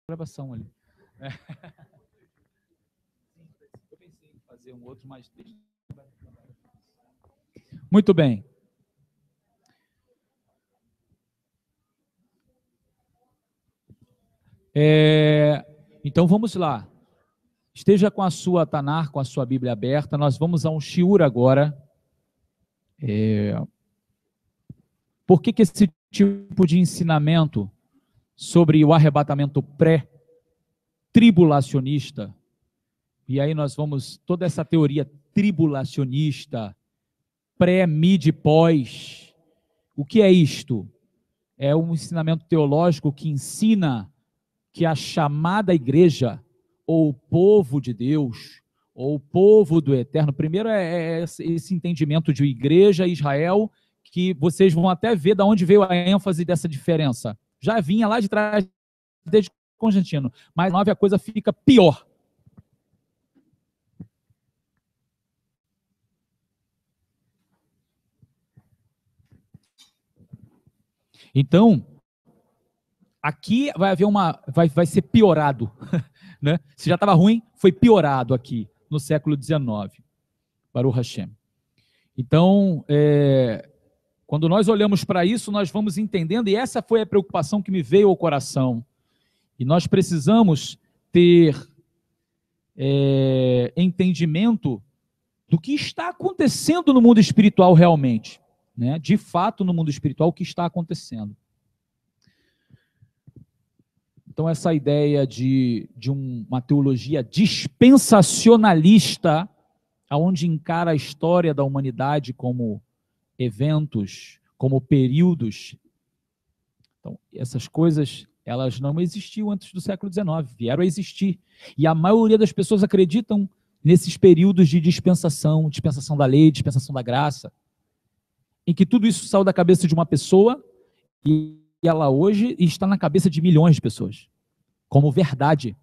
gravação ali. Eu pensei em fazer um outro, mas... Muito bem. Então vamos lá. Esteja com a sua Tanar, com a sua Bíblia aberta. Nós vamos a um shiur agora. Por que esse tipo de ensinamento sobre o arrebatamento pré-tribulacionista? E aí nós vamos, toda essa teoria tribulacionista, pré, mid e pós. O que é isto? É um ensinamento teológico que ensina que a chamada igreja, ou o povo de Deus, ou o povo do Eterno, primeiro é esse entendimento de igreja e Israel, que vocês vão até ver de onde veio a ênfase dessa diferença. Já vinha lá de trás, desde Constantino, mas a coisa fica pior. Então, aqui vai haver vai ser piorado, né? Se já estava ruim, foi piorado aqui no século XIX, Baruch Hashem. Então, quando nós olhamos para isso, nós vamos entendendo, e essa foi a preocupação que me veio ao coração, e nós precisamos ter entendimento do que está acontecendo no mundo espiritual realmente, né? De fato, no mundo espiritual, o que está acontecendo. Então, essa ideia de uma teologia dispensacionalista, onde encara a história da humanidade como eventos, como períodos. Então, essas coisas, elas não existiam antes do século XIX, vieram a existir. E a maioria das pessoas acreditam nesses períodos de dispensação da lei, dispensação da graça, em que tudo isso saiu da cabeça de uma pessoa e ela hoje está na cabeça de milhões de pessoas, como verdade,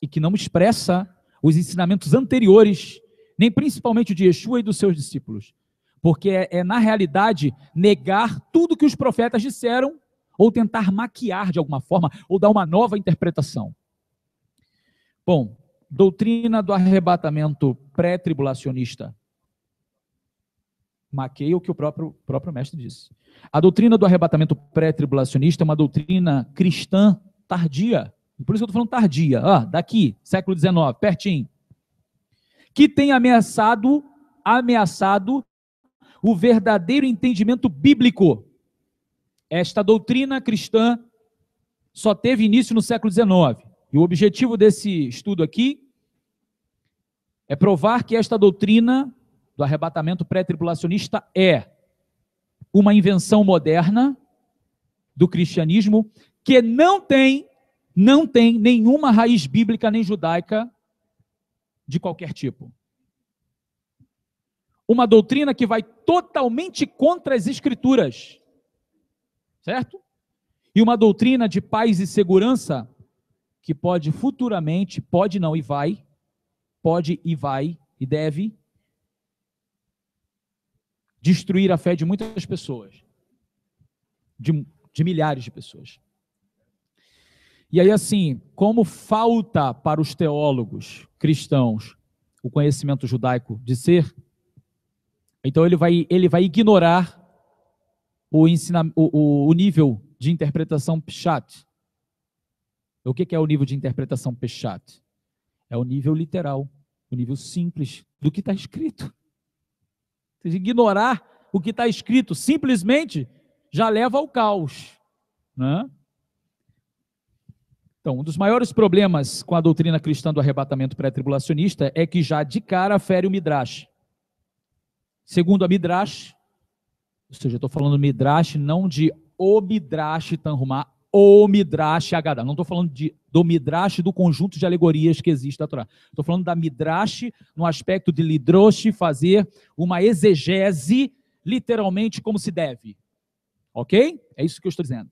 e que não expressa os ensinamentos anteriores, nem principalmente de Yeshua e dos seus discípulos, porque na realidade, negar tudo que os profetas disseram, ou tentar maquiar de alguma forma, ou dar uma nova interpretação. Bom, doutrina do arrebatamento pré-tribulacionista. Maqueia o que o próprio mestre disse. A doutrina do arrebatamento pré-tribulacionista é uma doutrina cristã tardia. Por isso que eu estou falando tardia. Daqui, século XIX, pertinho. Que tem ameaçado o verdadeiro entendimento bíblico. Esta doutrina cristã só teve início no século XIX. E o objetivo desse estudo aqui é provar que esta doutrina do arrebatamento pré-tribulacionista é uma invenção moderna do cristianismo que não tem nenhuma raiz bíblica nem judaica de qualquer tipo. Uma doutrina que vai totalmente contra as escrituras, certo? E uma doutrina de paz e segurança que pode futuramente, pode e deve destruir a fé de muitas pessoas, de milhares de pessoas. E aí, assim, como falta para os teólogos cristãos o conhecimento judaico de ser, então ele vai ignorar o nível de interpretação Peshat. O que é o nível de interpretação Peshat? É o nível literal, o nível simples do que está escrito. Ignorar o que está escrito simplesmente já leva ao caos, né? Então, um dos maiores problemas com a doutrina cristã do arrebatamento pré-tribulacionista é que já de cara fere o Midrash. Segundo a Midrash, ou seja, eu estou falando Midrash não de o Midrash Tanhumá, o Midrash Haggadah. Não estou falando do Midrash do conjunto de alegorias que existe na Torá. Estou falando da Midrash no aspecto de Lidrosh, fazer uma exegese literalmente como se deve. Ok? É isso que eu estou dizendo.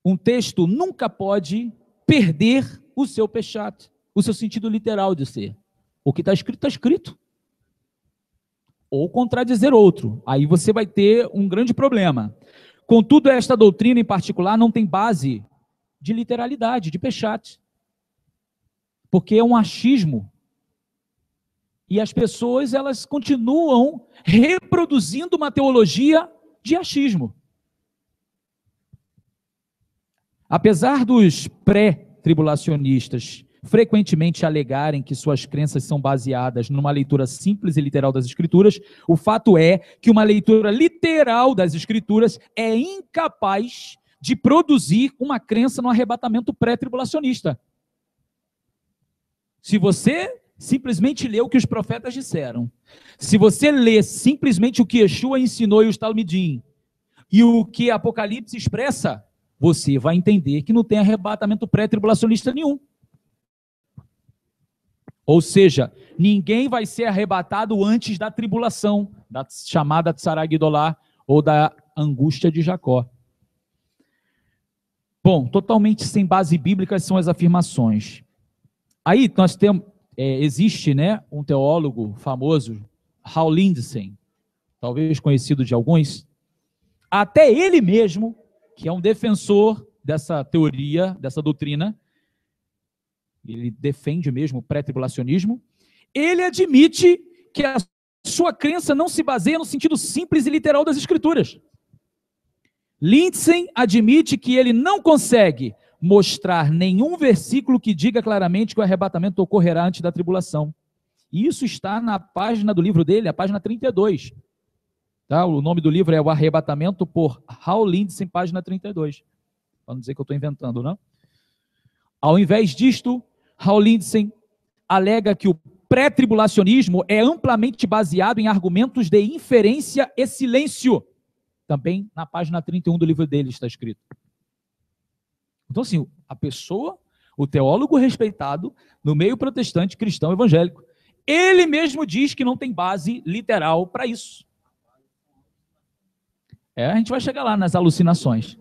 Um texto nunca pode perder o seu peshat, o seu sentido literal de ser. O que está escrito, está escrito. Ou contradizer outro. Aí você vai ter um grande problema. Contudo, esta doutrina em particular não tem base de literalidade, de Peshat, porque é um achismo. E as pessoas, elas continuam reproduzindo uma teologia de achismo. Apesar dos pré-tribulacionistas frequentemente alegarem que suas crenças são baseadas numa leitura simples e literal das Escrituras, o fato é que uma leitura literal das Escrituras é incapaz de produzir uma crença no arrebatamento pré-tribulacionista. Se você simplesmente lê o que os profetas disseram, se você lê simplesmente o que Yeshua ensinou e os Talmidim, e o que Apocalipse expressa, você vai entender que não tem arrebatamento pré-tribulacionista nenhum. Ou seja, ninguém vai ser arrebatado antes da tribulação, da chamada Tsará Gidolá, ou da angústia de Jacó. Bom, totalmente sem base bíblica são as afirmações. Aí nós temos, existe, né, um teólogo famoso, Hal Lindsey, talvez conhecido de alguns, até ele mesmo, que é um defensor dessa teoria, dessa doutrina, ele defende mesmo o pré-tribulacionismo, ele admite que a sua crença não se baseia no sentido simples e literal das Escrituras. Lindsey admite que ele não consegue mostrar nenhum versículo que diga claramente que o arrebatamento ocorrerá antes da tribulação. Isso está na página do livro dele, a página 32. Tá? O nome do livro é O Arrebatamento, por Hal Lindsey, página 32. Para não dizer que eu estou inventando, não? Ao invés disto, Hal Lindsey alega que o pré-tribulacionismo é amplamente baseado em argumentos de inferência e silêncio. Também na página 31 do livro dele está escrito. Então, assim, a pessoa, o teólogo respeitado no meio protestante, cristão, evangélico, ele mesmo diz que não tem base literal para isso. A gente vai chegar lá nas alucinações.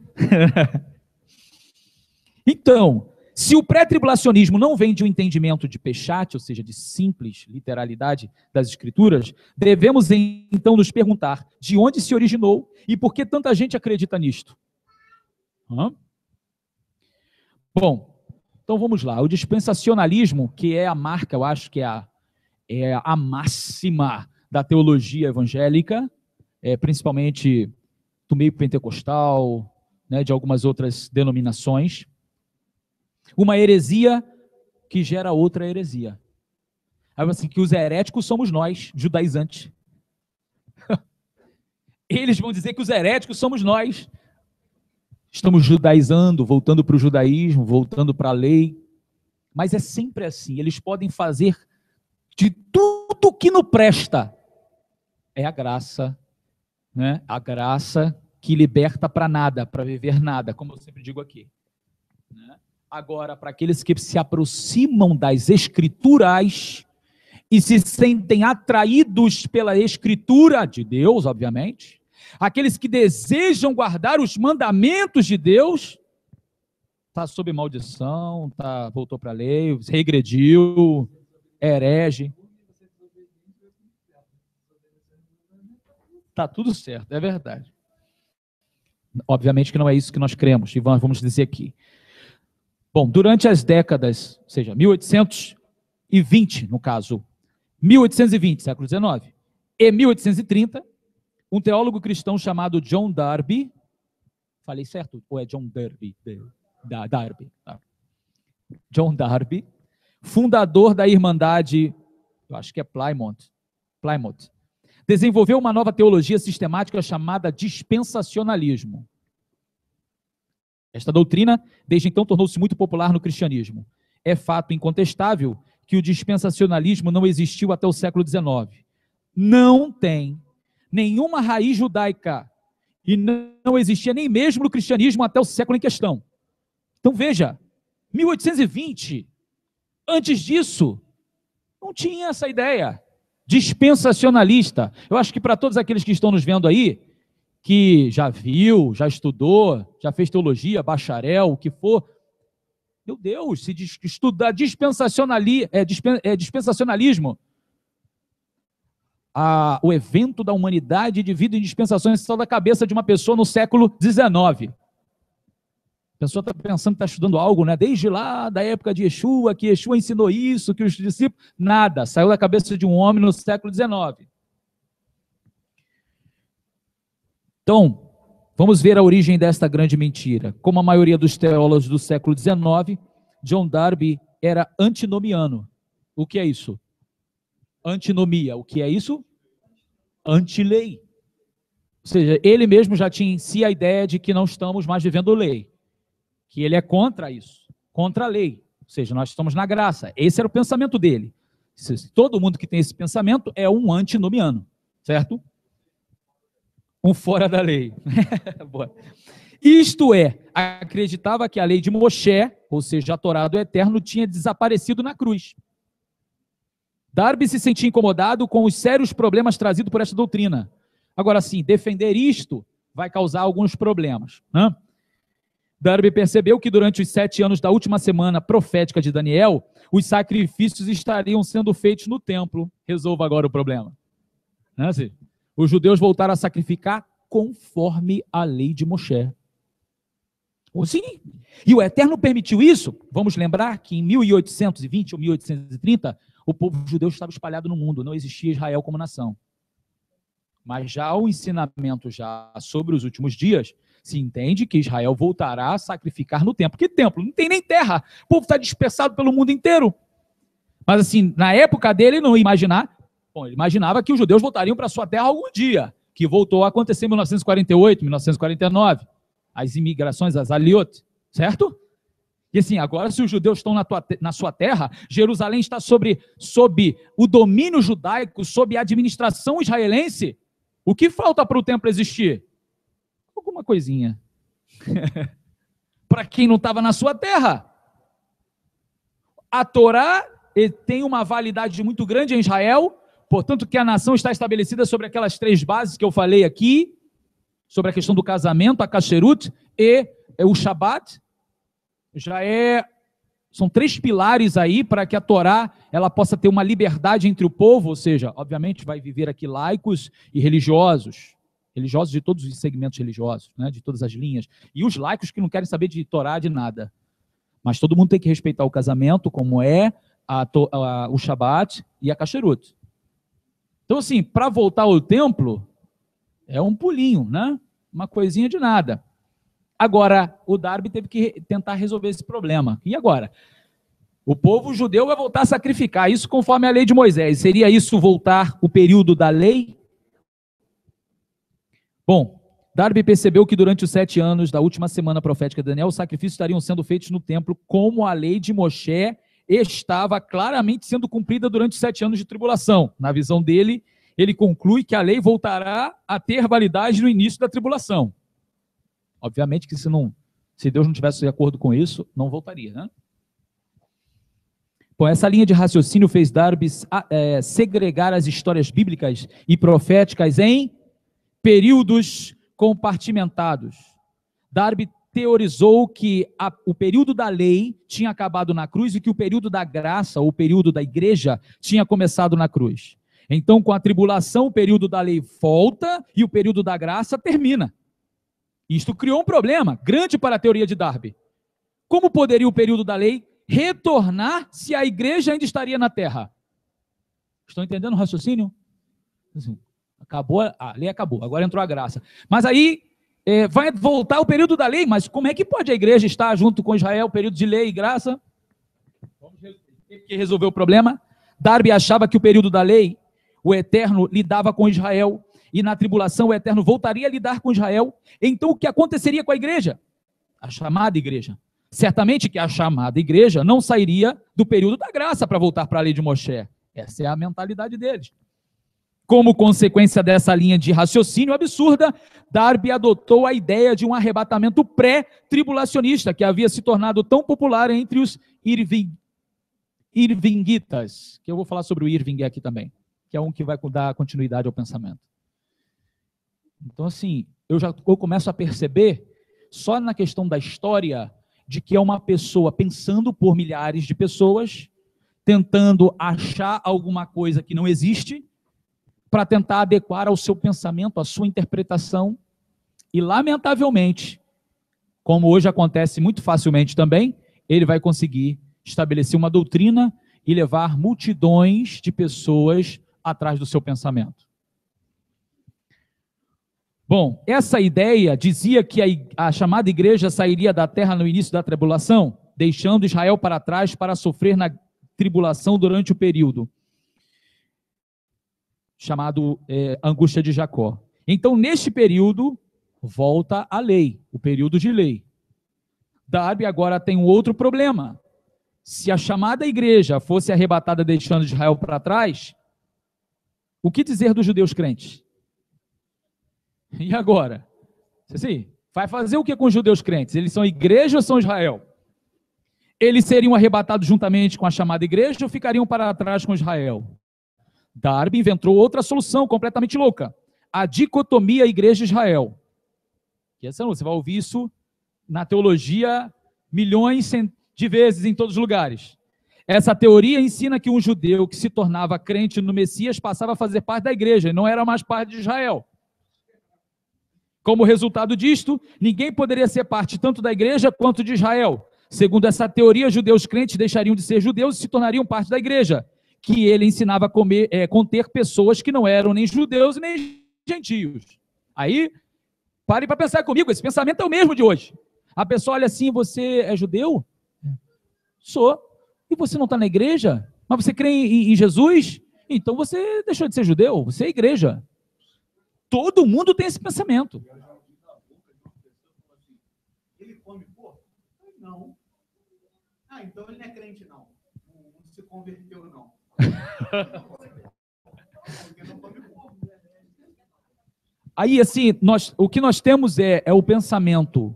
Então, se o pré-tribulacionismo não vem de um entendimento de Peshat, ou seja, de simples literalidade das Escrituras, devemos então nos perguntar de onde se originou e por que tanta gente acredita nisto. Bom, então vamos lá. O dispensacionalismo, que é a marca, eu acho que é a máxima da teologia evangélica, principalmente do meio pentecostal, né, de algumas outras denominações. Uma heresia que gera outra heresia. Aí assim, que os heréticos somos nós, judaizantes. Eles vão dizer que os heréticos somos nós. Estamos judaizando, voltando para o judaísmo, voltando para a lei. Mas é sempre assim, eles podem fazer de tudo que não presta. É a graça, né? A graça que liberta para nada, para viver nada, como eu sempre digo aqui. Né? Agora, para aqueles que se aproximam das Escrituras e se sentem atraídos pela Escritura de Deus, obviamente, aqueles que desejam guardar os mandamentos de Deus, está sob maldição, voltou para a lei, regrediu, herege. Está tudo certo, é verdade. Obviamente que não é isso que nós cremos, e vamos dizer aqui. Bom, durante as décadas, ou seja, 1820, no caso, 1820, século XIX, e 1830, um teólogo cristão chamado John Darby, falei certo? Ou é John Darby? Darby. John Darby, fundador da Irmandade, eu acho que é Plymouth, desenvolveu uma nova teologia sistemática chamada dispensacionalismo. Esta doutrina, desde então, tornou-se muito popular no cristianismo. É fato incontestável que o dispensacionalismo não existiu até o século XIX. Não tem nenhuma raiz judaica e não existia nem mesmo no cristianismo até o século em questão. Então veja, 1820, antes disso, não tinha essa ideia dispensacionalista. Eu acho que para todos aqueles que estão nos vendo aí, que já viu, já estudou, já fez teologia, bacharel, o que for, meu Deus, se estudar dispensacionalismo, o evento da humanidade de vida em dispensação ancestral da cabeça de uma pessoa no século XIX. A pessoa está pensando que está estudando algo, né? Desde lá, da época de Yeshua, que Yeshua ensinou isso, que os discípulos... Nada, saiu da cabeça de um homem no século XIX. Então, vamos ver a origem desta grande mentira. Como a maioria dos teólogos do século XIX, John Darby era antinomiano. O que é isso? Antinomia. O que é isso? Antilei. Ou seja, ele mesmo já tinha em si a ideia de que não estamos mais vivendo lei. Que ele é contra isso, contra a lei. Ou seja, nós estamos na graça. Esse era o pensamento dele. Todo mundo que tem esse pensamento é um antinomiano, certo? Um fora da lei. Isto é, acreditava que a lei de Moshe, ou seja, a Torá do Eterno, tinha desaparecido na cruz. Darby se sentia incomodado com os sérios problemas trazidos por esta doutrina. Agora sim, defender isto vai causar alguns problemas, né? Darby percebeu que durante os 7 anos da última semana profética de Daniel, os sacrifícios estariam sendo feitos no templo. Resolva agora o problema. Né? Os judeus voltaram a sacrificar conforme a lei de Moshe. Sim. E o Eterno permitiu isso. Vamos lembrar que em 1820 ou 1830, o povo judeu estava espalhado no mundo, não existia Israel como nação. Mas já o ensinamento já sobre os últimos dias, se entende que Israel voltará a sacrificar no templo. Que templo? Não tem nem terra. O povo está dispersado pelo mundo inteiro. Mas assim, na época dele, ele não ia imaginar. Bom, ele imaginava que os judeus voltariam para sua terra algum dia, que voltou a acontecer em 1948, 1949. As imigrações, as aliot, certo? E assim, agora se os judeus estão na sua terra, Jerusalém está sob o domínio judaico, sob a administração israelense, o que falta para o templo existir? Alguma coisinha. Para quem não estava na sua terra. A Torá tem uma validade muito grande em Israel, portanto que a nação está estabelecida sobre aquelas 3 bases que eu falei aqui, sobre a questão do casamento, a kasherut e o Shabat. São 3 pilares aí para que a Torá ela possa ter uma liberdade entre o povo, ou seja, obviamente vai viver aqui laicos e religiosos de todos os segmentos religiosos, né, de todas as linhas, e os laicos que não querem saber de Torá, de nada. Mas todo mundo tem que respeitar o casamento, como é o Shabat e a kasherut. Então assim, para voltar ao templo, é um pulinho, né? Uma coisinha de nada. Agora, o Darby teve que tentar resolver esse problema. E agora? O povo judeu vai voltar a sacrificar, isso conforme a lei de Moisés. Seria isso voltar o período da lei? Bom, Darby percebeu que durante os 7 anos da última semana profética de Daniel, os sacrifícios estariam sendo feitos no templo, como a lei de Moshe estava claramente sendo cumprida durante os 7 anos de tribulação. Na visão dele, ele conclui que a lei voltará a ter validade no início da tribulação. Obviamente que se Deus não tivesse de acordo com isso, não voltaria, né? Bom, essa linha de raciocínio fez Darby segregar as histórias bíblicas e proféticas em períodos compartimentados. Darby teorizou que o período da lei tinha acabado na cruz e que o período da graça, ou o período da igreja, tinha começado na cruz. Então, com a tribulação, o período da lei volta e o período da graça termina. Isto criou um problema grande para a teoria de Darby. Como poderia o período da lei retornar se a igreja ainda estaria na terra? Estão entendendo o raciocínio? Assim, acabou, a lei acabou, agora entrou a graça. Mas aí vai voltar o período da lei, mas como é que pode a igreja estar junto com Israel, período de lei e graça? Teve que resolver o problema. Darby achava que o período da lei, o Eterno lidava com Israel, e na tribulação o Eterno voltaria a lidar com Israel. Então o que aconteceria com a igreja? A chamada igreja. Certamente que a chamada igreja não sairia do período da graça para voltar para a lei de Moshe. Essa é a mentalidade deles. Como consequência dessa linha de raciocínio absurda, Darby adotou a ideia de um arrebatamento pré-tribulacionista, que havia se tornado tão popular entre os Irvingitas, que eu vou falar sobre o Irving aqui também, que é um que vai dar continuidade ao pensamento. Então, assim, eu começo a perceber, só na questão da história, de que é uma pessoa pensando por milhares de pessoas, tentando achar alguma coisa que não existe, para tentar adequar ao seu pensamento, à sua interpretação, e lamentavelmente, como hoje acontece muito facilmente também, ele vai conseguir estabelecer uma doutrina e levar multidões de pessoas atrás do seu pensamento. Bom, essa ideia dizia que a chamada igreja sairia da terra no início da tribulação, deixando Israel para trás para sofrer na tribulação durante o período chamado angústia de Jacó. Então, neste período, volta a lei, o período de lei. Darby agora tem um outro problema. Se a chamada igreja fosse arrebatada deixando Israel para trás, o que dizer dos judeus crentes? E agora? Assim, vai fazer o que com os judeus crentes? Eles são igreja ou são Israel? Eles seriam arrebatados juntamente com a chamada igreja ou ficariam para trás com Israel? Darby inventou outra solução completamente louca. A dicotomia igreja-Israel. Você vai ouvir isso na teologia milhões de vezes em todos os lugares. Essa teoria ensina que um judeu que se tornava crente no Messias passava a fazer parte da igreja e não era mais parte de Israel. Como resultado disto, ninguém poderia ser parte tanto da igreja quanto de Israel. Segundo essa teoria, judeus crentes deixariam de ser judeus e se tornariam parte da igreja, que ele ensinava a conter pessoas que não eram nem judeus nem gentios. Aí, pare para pensar comigo, esse pensamento é o mesmo de hoje. A pessoa olha assim, você é judeu? Sou. E você não está na igreja? Mas você crê em Jesus? Então você deixou de ser judeu, você é igreja. Todo mundo tem esse pensamento. Ele come porco? Não. Então ele não é crente, não. Não se converteu, não. Aí, assim, o que nós temos é o pensamento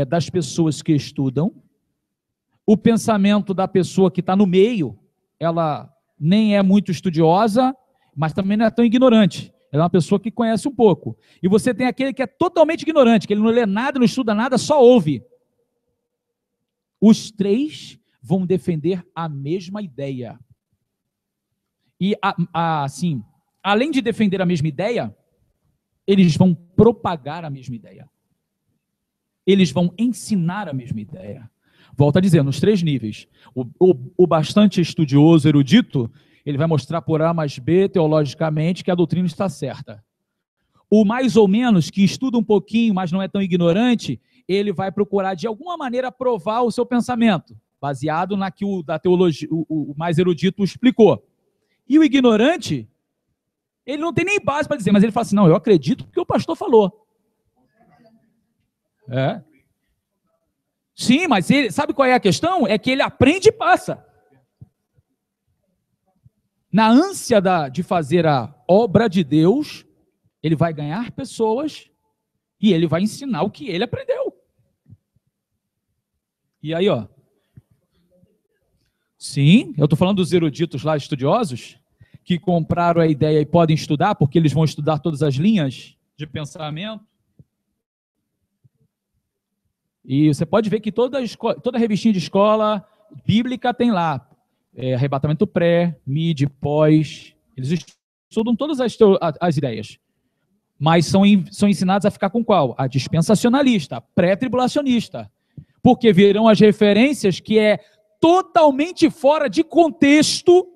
das pessoas que estudam, o pensamento da pessoa que está no meio, ela nem é muito estudiosa, mas também não é tão ignorante. Ela é uma pessoa que conhece um pouco. E você tem aquele que é totalmente ignorante, que ele não lê nada, não estuda nada, só ouve. Os três vão defender a mesma ideia. E, assim, além de defender a mesma ideia, eles vão propagar a mesma ideia. Eles vão ensinar a mesma ideia. Volto a dizer, nos três níveis. O bastante estudioso, erudito, ele vai mostrar por A mais B, teologicamente, que a doutrina está certa. O mais ou menos, que estuda um pouquinho, mas não é tão ignorante, ele vai procurar, de alguma maneira, provar o seu pensamento, baseado na que da teologia, o mais erudito explicou. E o ignorante, ele não tem nem base para dizer, mas ele fala assim, não, eu acredito porque o pastor falou. Sim, mas ele, sabe qual é a questão? É que ele aprende e passa. Na ânsia de fazer a obra de Deus, ele vai ganhar pessoas e ele vai ensinar o que ele aprendeu. E aí, ó. Sim, eu estou falando dos eruditos lá, estudiosos, que compraram a ideia e podem estudar, porque eles vão estudar todas as linhas de pensamento. E você pode ver que toda revistinha de escola bíblica tem lá arrebatamento pré, mid, pós. Eles estudam todas as ideias. Mas são ensinados a ficar com qual? A dispensacionalista, a pré-tribulacionista. Porque verão as referências que é totalmente fora de contexto,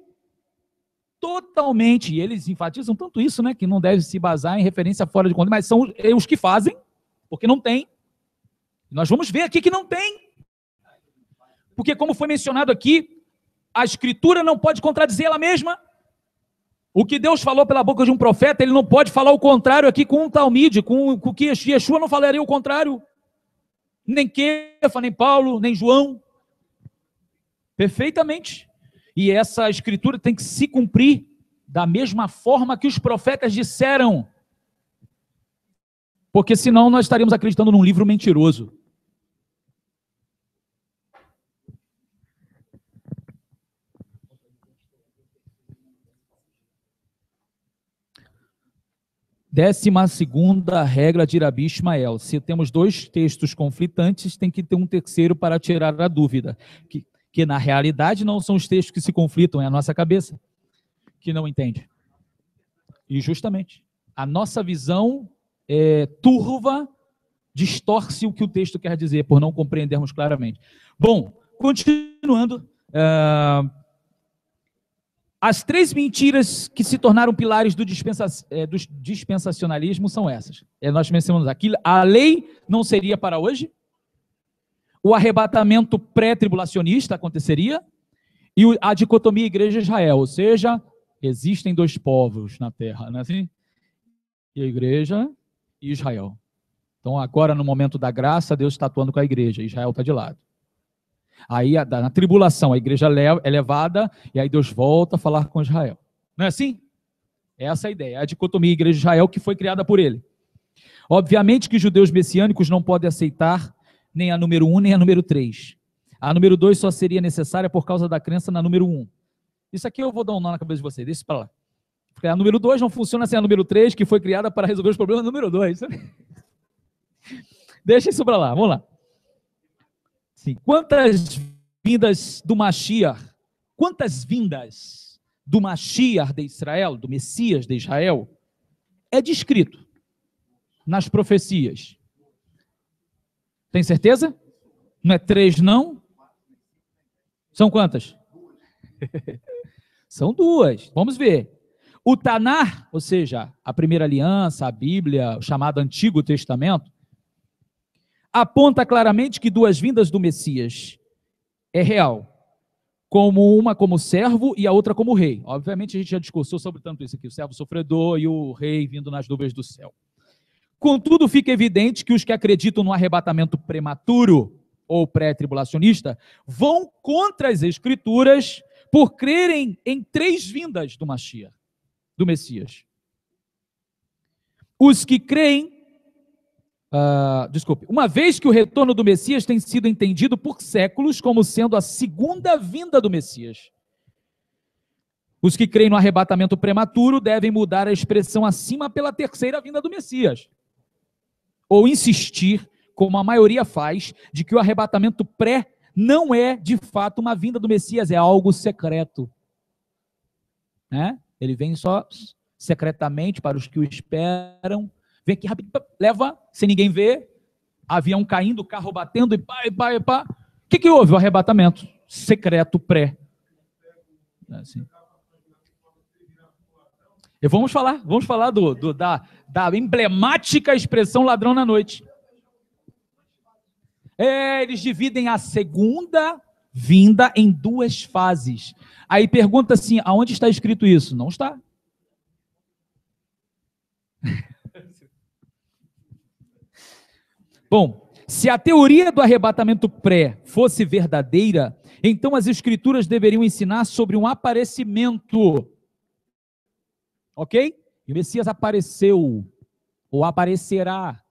totalmente. E eles enfatizam tanto isso, né, que não deve se basar em referência fora de contexto, mas são os que fazem, porque não tem. Nós vamos ver aqui que não tem. Porque, como foi mencionado aqui, a Escritura não pode contradizer ela mesma. O que Deus falou pela boca de um profeta, ele não pode falar o contrário aqui com um Talmide, com o que Yeshua não falaria o contrário. Nem Kefa, nem Paulo, nem João. Perfeitamente. E essa Escritura tem que se cumprir da mesma forma que os profetas disseram. Porque senão nós estaríamos acreditando num livro mentiroso. Décima segunda regra de Rabi Ismael. Se temos dois textos conflitantes, tem que ter um terceiro para tirar a dúvida. Que na realidade não são os textos que se conflitam, é a nossa cabeça que não entende. Injustamente. A nossa visão turva distorce o que o texto quer dizer, por não compreendermos claramente. Bom, continuando, as 3 mentiras que se tornaram pilares do dispensacionalismo são essas. Nós mencionamos aqui, a lei não seria para hoje, o arrebatamento pré-tribulacionista aconteceria, e a dicotomia igreja-Israel, ou seja, existem 2 povos na terra, não é assim? E a igreja e Israel. Então, agora, no momento da graça, Deus está atuando com a igreja, Israel está de lado. Aí, na tribulação, a igreja é levada, e aí Deus volta a falar com Israel. Não é assim? Essa é a ideia, a dicotomia igreja-Israel que foi criada por ele. Obviamente que os judeus messiânicos não podem aceitar nem a número 1, nem a número 3. A número 2 só seria necessária por causa da crença na número 1. Isso aqui eu vou dar um nó na cabeça de vocês, deixa isso para lá. Porque a número 2 não funciona sem a número 3, que foi criada para resolver os problemas da número 2. Deixa isso para lá, vamos lá. Sim. Quantas vindas do Mashiach de Israel, do Messias de Israel, é descrito nas profecias? Tem certeza? Não é 3, não? São quantas? São 2. Vamos ver. O Tanar, ou seja, a primeira aliança, a Bíblia, o chamado Antigo Testamento, aponta claramente que 2 vindas do Messias é real. Uma como servo e a outra como rei. Obviamente a gente já discursou sobre tanto isso aqui, o servo sofredor e o rei vindo nas nuvens do céu. Contudo, fica evidente que os que acreditam no arrebatamento prematuro ou pré-tribulacionista vão contra as Escrituras por crerem em 3 vindas do Mashiach, do Messias. Os que creem, uma vez que o retorno do Messias tem sido entendido por séculos como sendo a segunda vinda do Messias. Os que creem no arrebatamento prematuro devem mudar a expressão acima pela terceira vinda do Messias. Ou insistir, como a maioria faz, de que o arrebatamento pré não é, de fato, uma vinda do Messias, é algo secreto. Né? Ele vem só secretamente para os que o esperam. Vem aqui rapidinho, leva, sem ninguém ver, avião caindo, carro batendo, e pá. O que houve? O arrebatamento secreto pré. Assim. E vamos falar da emblemática expressão ladrão na noite. Eles dividem a segunda vinda em 2 fases. Aí pergunta assim, aonde está escrito isso? Não está. Bom, se a teoria do arrebatamento pré fosse verdadeira, então as Escrituras deveriam ensinar sobre um aparecimento. Ok? E o Messias apareceu, ou aparecerá.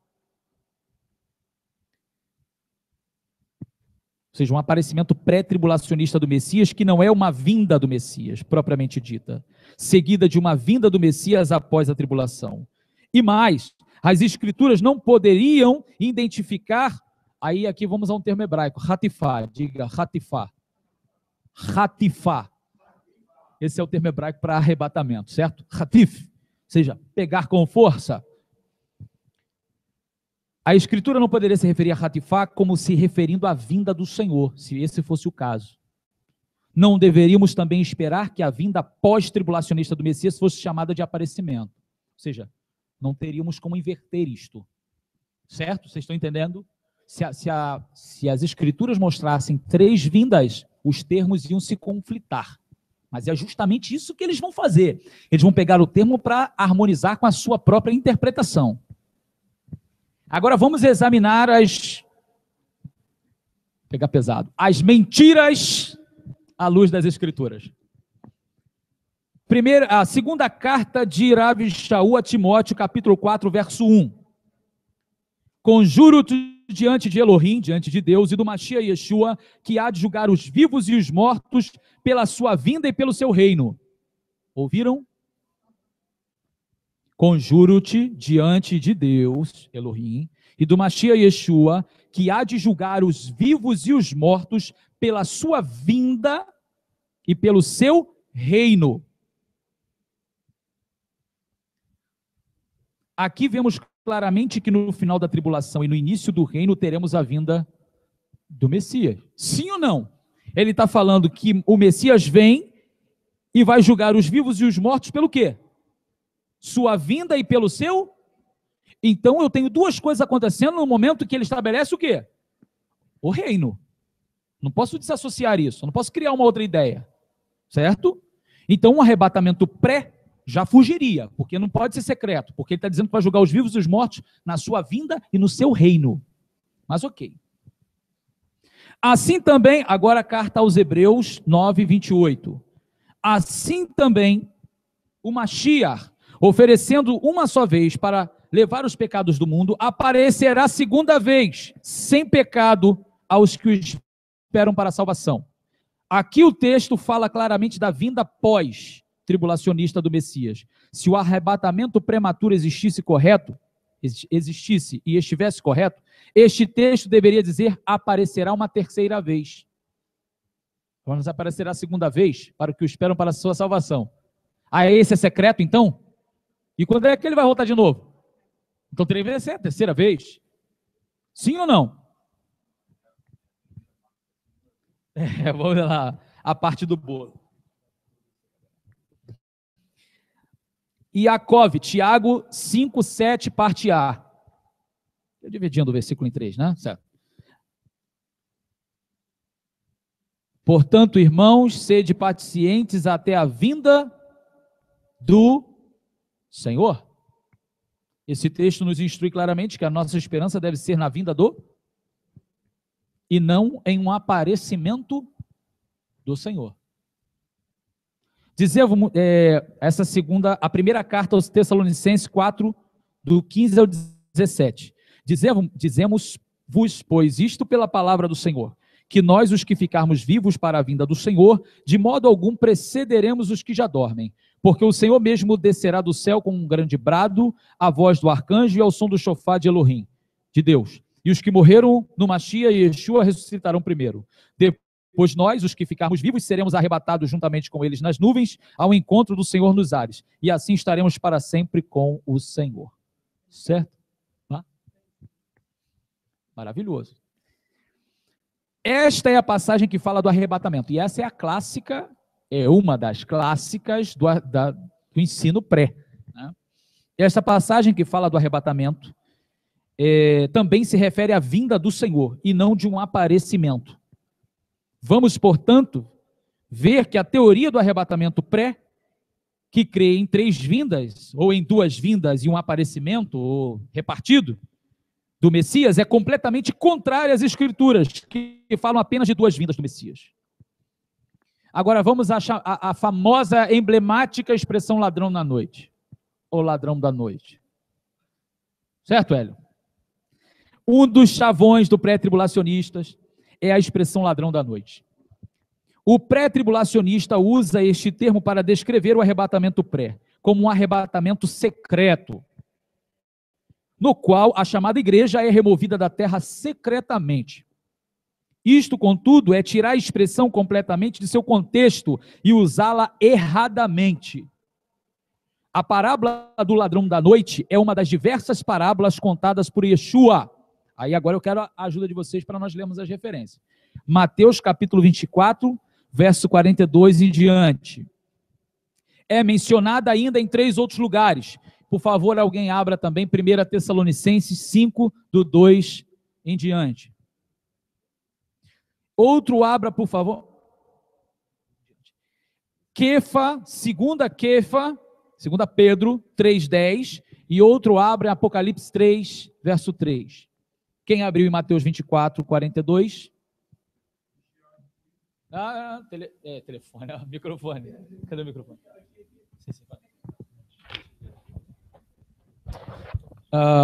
Ou seja, um aparecimento pré-tribulacionista do Messias, que não é uma vinda do Messias, propriamente dita, seguida de uma vinda do Messias após a tribulação. E mais, as Escrituras não poderiam identificar, aí aqui vamos a um termo hebraico, hatifá, diga hatifá. Hatifá. Esse é o termo hebraico para arrebatamento, certo? Hatif, ou seja, pegar com força. A Escritura não poderia se referir a hatifá como se referindo à vinda do Senhor, se esse fosse o caso. Não deveríamos também esperar que a vinda pós-tribulacionista do Messias fosse chamada de aparecimento. Ou seja, não teríamos como inverter isto. Certo? Vocês estão entendendo? Se as Escrituras mostrassem 3 vindas, os termos iam se conflitar. Mas é justamente isso que eles vão fazer. Eles vão pegar o termo para harmonizar com a sua própria interpretação. Agora vamos examinar as mentiras à luz das Escrituras. A segunda carta de Rabi Shaul a Timóteo, capítulo 4, verso 1. Conjuro-te diante de Elohim, diante de Deus, e do Mashiach Yeshua, que há de julgar os vivos e os mortos pela sua vinda e pelo seu reino. Ouviram? Conjuro-te diante de Deus, Elohim, e do Mashiach Yeshua, que há de julgar os vivos e os mortos pela sua vinda e pelo seu reino. Aqui vemos claramente que no final da tribulação e no início do reino teremos a vinda do Messias. Sim ou não? Ele está falando que o Messias vem e vai julgar os vivos e os mortos pelo quê? Sua vinda e pelo seu? Então eu tenho duas coisas acontecendo no momento que ele estabelece o quê? O reino. Não posso desassociar isso, não posso criar uma outra ideia, certo? Então um arrebatamento pré já fugiria, porque não pode ser secreto, porque ele está dizendo que vai julgar os vivos e os mortos na sua vinda e no seu reino. Mas ok. Assim também, agora a carta aos Hebreus 9, 28. Assim também o Mashiach, oferecendo uma só vez para levar os pecados do mundo, aparecerá segunda vez, sem pecado, aos que o esperam para a salvação. Aqui o texto fala claramente da vinda pós-tribulacionista do Messias. Se o arrebatamento prematuro existisse e estivesse correto, este texto deveria dizer: aparecerá uma terceira vez. Vamos aparecerá a segunda vez para os que o esperam para a sua salvação. Ah, esse é secreto então? E quando é que ele vai voltar de novo? Então teria que ser a terceira vez. Sim ou não? Vamos lá, a parte do bolo. Iacov, Tiago 5, 7, parte A. Eu dividindo o versículo em 3, né? Certo. Portanto, irmãos, sede pacientes até a vinda do Senhor. Esse texto nos instrui claramente que a nossa esperança deve ser na vinda do e não em um aparecimento do Senhor. A primeira carta aos Tessalonicenses 4, do 15 ao 17. Dizemos-vos, pois, isto pela palavra do Senhor, que nós, os que ficarmos vivos para a vinda do Senhor, de modo algum precederemos os que já dormem, porque o Senhor mesmo descerá do céu com um grande brado, a voz do arcanjo e ao som do chofar de Elohim, de Deus. E os que morreram no Mashiach e Yeshua ressuscitarão primeiro. Depois nós, os que ficarmos vivos, seremos arrebatados juntamente com eles nas nuvens, ao encontro do Senhor nos ares. E assim estaremos para sempre com o Senhor. Certo? Maravilhoso. Esta é a passagem que fala do arrebatamento. E essa é a clássica, é uma das clássicas do ensino pré. Né? Essa passagem que fala do arrebatamento também se refere à vinda do Senhor e não de um aparecimento. Vamos, portanto, ver que a teoria do arrebatamento pré, que crê em 3 vindas, ou em 2 vindas e um aparecimento, ou repartido, do Messias, é completamente contrária às Escrituras, que falam apenas de 2 vindas do Messias. Agora vamos à famosa, emblemática expressão ladrão na noite, ou ladrão da noite. Certo, Hélio? Um dos chavões do pré-tribulacionistas é a expressão ladrão da noite. O pré-tribulacionista usa este termo para descrever o arrebatamento pré, como um arrebatamento secreto, no qual a chamada igreja é removida da terra secretamente. Isto, contudo, é tirar a expressão completamente de seu contexto e usá-la erradamente. A parábola do ladrão da noite é uma das diversas parábolas contadas por Yeshua. Aí agora eu quero a ajuda de vocês para nós lermos as referências. Mateus capítulo 24, verso 42 em diante. É mencionada ainda em 3 outros lugares. Por favor, alguém abra também 1 Tessalonicenses 5, do 2 em diante. Outro abra, por favor. Segunda Pedro 3,10. E outro abra Apocalipse 3, verso 3. Quem abriu em Mateus 24, 42? Telefone, microfone. Cadê o microfone?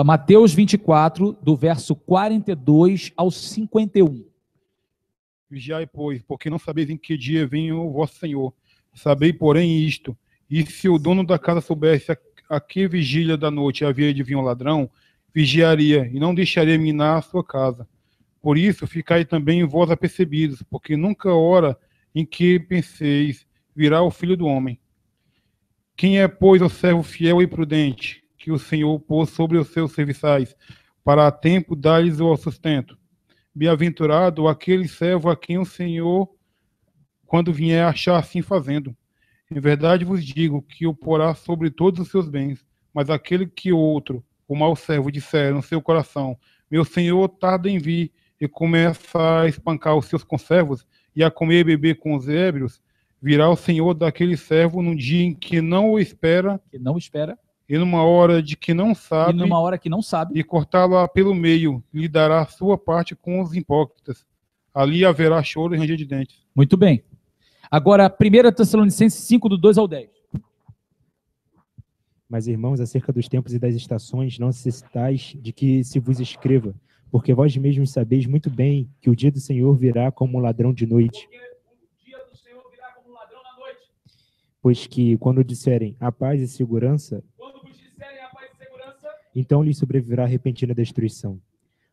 Mateus 24, do verso 42 ao 51. Vigiai, pois, porque não sabeis em que dia vem o vosso Senhor. Sabei, porém, isto, e se o dono da casa soubesse a que vigília da noite havia de vir um ladrão, vigiaria, e não deixaria minar a sua casa. Por isso, ficai também vós apercebidos, porque nunca hora em que penseis virá o Filho do Homem. Quem é, pois, o servo fiel e prudente, que o Senhor pôs sobre os seus serviçais, para a tempo dar-lhes o sustento. Bem-aventurado aquele servo a quem o Senhor, quando vier, achar assim fazendo. Em verdade vos digo que o porá sobre todos os seus bens, mas aquele que outro, o mau servo, disser no seu coração, meu senhor tarda em vir, e começa a espancar os seus conservos e a comer e beber com os ébrios, virá o senhor daquele servo num dia em que não o espera, e numa hora de que não sabe, e cortá-lo pelo meio, lhe dará a sua parte com os hipócritas. Ali haverá choro e ranger de dentes. Muito bem. Agora, 1 Tessalonicenses 5, do 2 ao 10. Mas, irmãos, acerca dos tempos e das estações, não necessitais de que se vos escreva, porque vós mesmos sabeis muito bem que o dia do Senhor virá como um ladrão de noite. Pois que, quando disserem a paz e segurança, então lhes sobrevirá repentina destruição,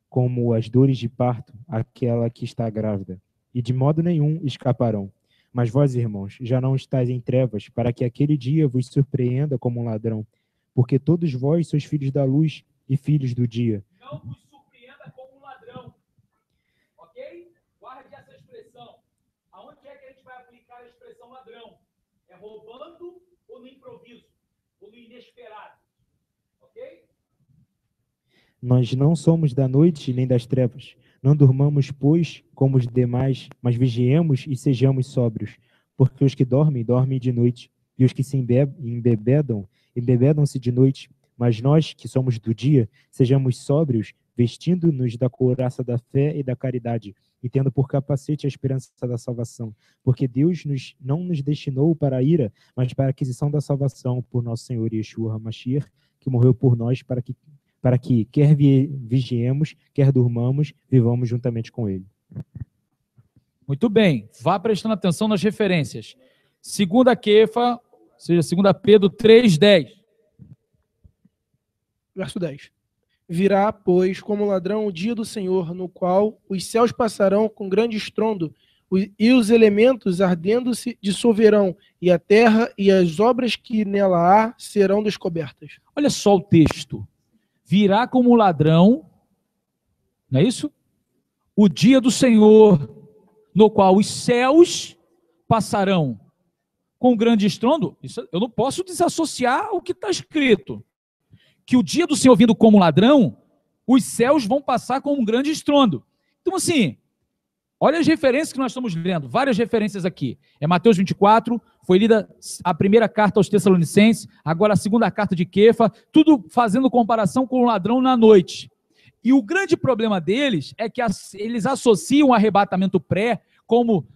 como as dores de parto, aquela que está grávida, e de modo nenhum escaparão. Mas vós, irmãos, já não estáis em trevas, para que aquele dia vos surpreenda como um ladrão, porque todos vós sois filhos da luz e filhos do dia. Não vos surpreenda como um ladrão. Ok? Guarde essa expressão. Aonde é que a gente vai aplicar a expressão ladrão? É roubando ou no improviso? Ou no inesperado? Ok? Nós não somos da noite nem das trevas. Não durmamos, pois, como os demais, mas vigiemos e sejamos sóbrios. Porque os que dormem, dormem de noite, e os que se embebedam, embebedam-se de noite. Mas nós, que somos do dia, sejamos sóbrios, vestindo-nos da couraça da fé e da caridade, e tendo por capacete a esperança da salvação. Porque Deus não nos destinou para a ira, mas para a aquisição da salvação por nosso Senhor Yeshua HaMashiach, que morreu por nós para que quer vigiemos, quer durmamos, vivamos juntamente com ele. Muito bem, vá prestando atenção nas referências. 2 Quefa, ou seja, 2 Pedro 3:10. Verso 10. Virá, pois, como ladrão o dia do Senhor, no qual os céus passarão com grande estrondo, e os elementos ardendo-se dissolverão, e a terra e as obras que nela há serão descobertas. Olha só o texto. Virá como ladrão, não é isso? O dia do Senhor, no qual os céus passarão com grande estrondo. Isso, eu não posso desassociar o que está escrito. Que o dia do Senhor vindo como ladrão, os céus vão passar com um grande estrondo. Então, assim, olha as referências que nós estamos lendo, várias referências aqui. É Mateus 24, foi lida a primeira carta aos Tessalonicenses, agora a segunda carta de Quefa, tudo fazendo comparação com o ladrão na noite. E o grande problema deles é que eles associam o arrebatamento pré como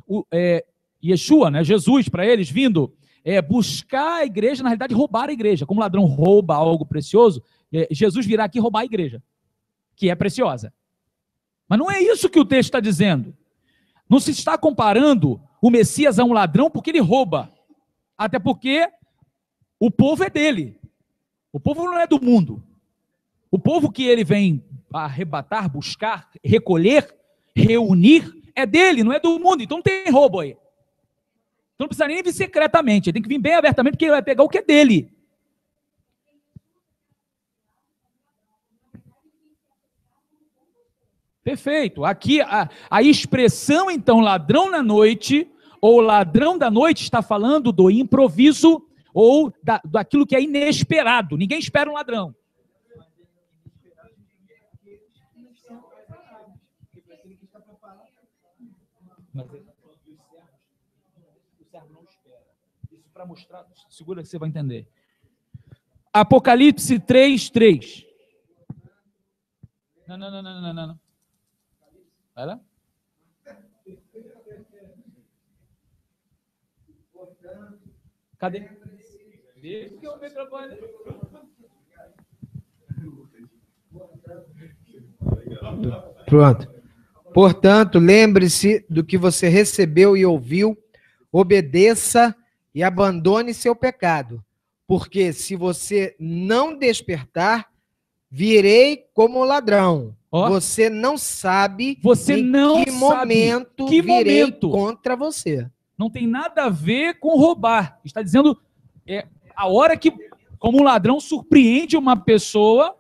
Yeshua, né, Jesus, para eles, vindo buscar a igreja, na realidade roubar a igreja. Como o ladrão rouba algo precioso, Jesus virá aqui roubar a igreja, que é preciosa. Mas não é isso que o texto está dizendo. Não se está comparando o Messias a um ladrão porque ele rouba. Até porque o povo é dele. O povo não é do mundo. O povo que ele vem arrebatar, buscar, recolher, reunir, é dele, não é do mundo. Então não tem roubo aí. Então não precisa nem vir secretamente. Ele tem que vir bem abertamente porque ele vai pegar o que é dele. Perfeito. Aqui a expressão, então, ladrão na noite, ou ladrão da noite, está falando do improviso, ou daquilo que é inesperado. Ninguém espera um ladrão. Mas o servo não espera. Isso para mostrar, segura que você vai entender. Apocalipse 3:3. Não. Vai lá. Cadê? Deixa que o microfone. Pronto. Portanto, lembre-se do que você recebeu e ouviu, obedeça e abandone seu pecado. Porque se você não despertar, virei como ladrão. Oh. Você não sabe que momento virei contra você. Não tem nada a ver com roubar. Está dizendo a hora que Como um ladrão surpreende uma pessoa,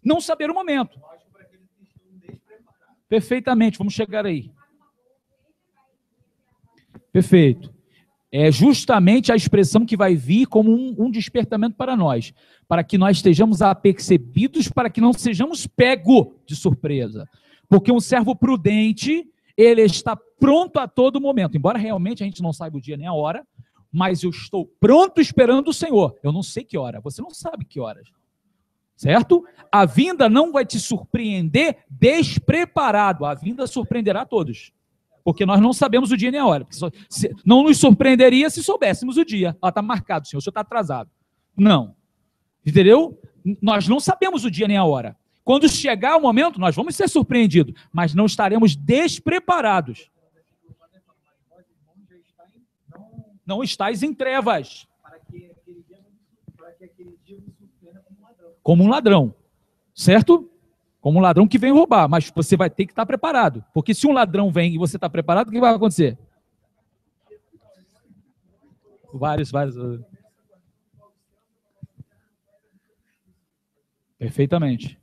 não saber o momento. Perfeitamente, vamos chegar aí. Perfeito. É justamente a expressão que vai vir como um despertamento para nós, para que nós estejamos apercebidos, para que não sejamos pegos de surpresa. Porque um servo prudente, ele está pronto a todo momento, embora realmente a gente não saiba o dia nem a hora, mas eu estou pronto esperando o Senhor. Eu não sei que hora, você não sabe que horas. Certo? A vinda não vai te surpreender despreparado, a vinda surpreenderá a todos. Porque nós não sabemos o dia nem a hora. Não nos surpreenderia se soubéssemos o dia. Está marcado, senhor, o senhor está atrasado. Não. Entendeu? Nós não sabemos o dia nem a hora. Quando chegar o momento, nós vamos ser surpreendidos, mas não estaremos despreparados. Não estáis em trevas. Para que aquele dia me surpreenda como um ladrão. Certo? Como um ladrão que vem roubar, mas você vai ter que estar preparado. Porque se um ladrão vem e você está preparado, o que vai acontecer? Vários. Perfeitamente.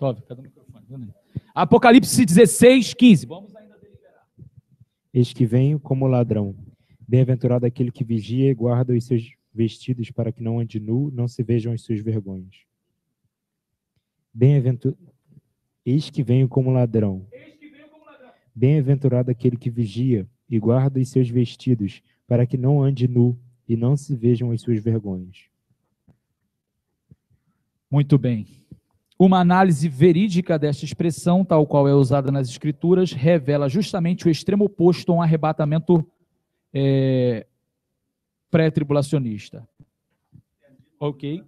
Cadê o microfone? Apocalipse 16, 15. Vamos ainda deliberar. Eis que venho como ladrão. Bem-aventurado aquele que vigia e guarda os seus vestidos para que não ande nu, não se vejam as suas vergonhas. Eis que venho como ladrão. Bem-aventurado aquele que vigia e guarda os seus vestidos, para que não ande nu e não se vejam as suas vergonhas. Muito bem. Uma análise verídica desta expressão, tal qual é usada nas Escrituras, revela justamente o extremo oposto a um arrebatamento pré-tribulacionista. Ok?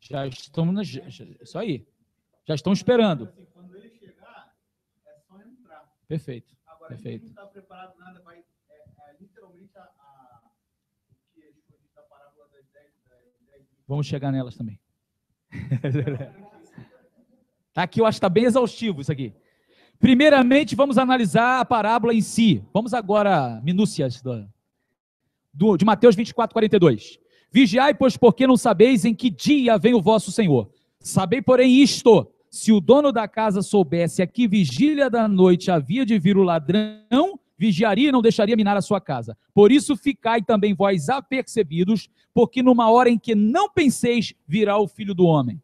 Já estão, isso aí. Já estão esperando. Quando ele chegar, é só entrar. Perfeito. Agora, Perfeito. quem não está preparado nada, vai literalmente o que foi dito da parábola das 10. Vamos chegar nelas também. Tá aqui, eu acho que está bem exaustivo isso aqui. Primeiramente, vamos analisar a parábola em si. Vamos agora, minúcias de Mateus 24, 42. Vigiai, pois, porque não sabeis em que dia vem o vosso Senhor. Sabei, porém, isto: se o dono da casa soubesse a que vigília da noite havia de vir o ladrão, vigiaria e não deixaria minar a sua casa. Por isso ficai também vós apercebidos, porque numa hora em que não penseis, virá o Filho do Homem.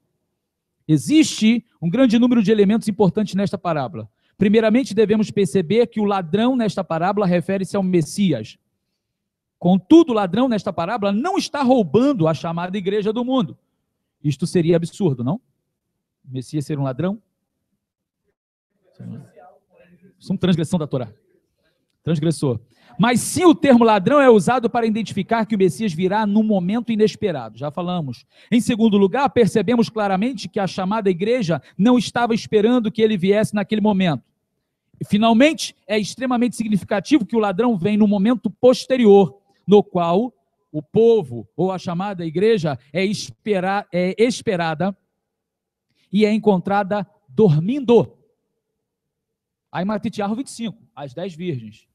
Existe um grande número de elementos importantes nesta parábola. Primeiramente, devemos perceber que o ladrão nesta parábola refere-se ao Messias. Contudo, o ladrão nesta parábola não está roubando a chamada igreja do mundo. Isto seria absurdo, não? O Messias ser um ladrão? Isso é uma transgressão da Torá. Transgressor. Mas sim, o termo ladrão é usado para identificar que o Messias virá num momento inesperado. Já falamos. Em segundo lugar, percebemos claramente que a chamada igreja não estava esperando que ele viesse naquele momento. E, finalmente, é extremamente significativo que o ladrão vem num momento posterior, no qual o povo, ou a chamada igreja, é esperada e é encontrada dormindo. Aí Matitiarro 25, as 10 virgens.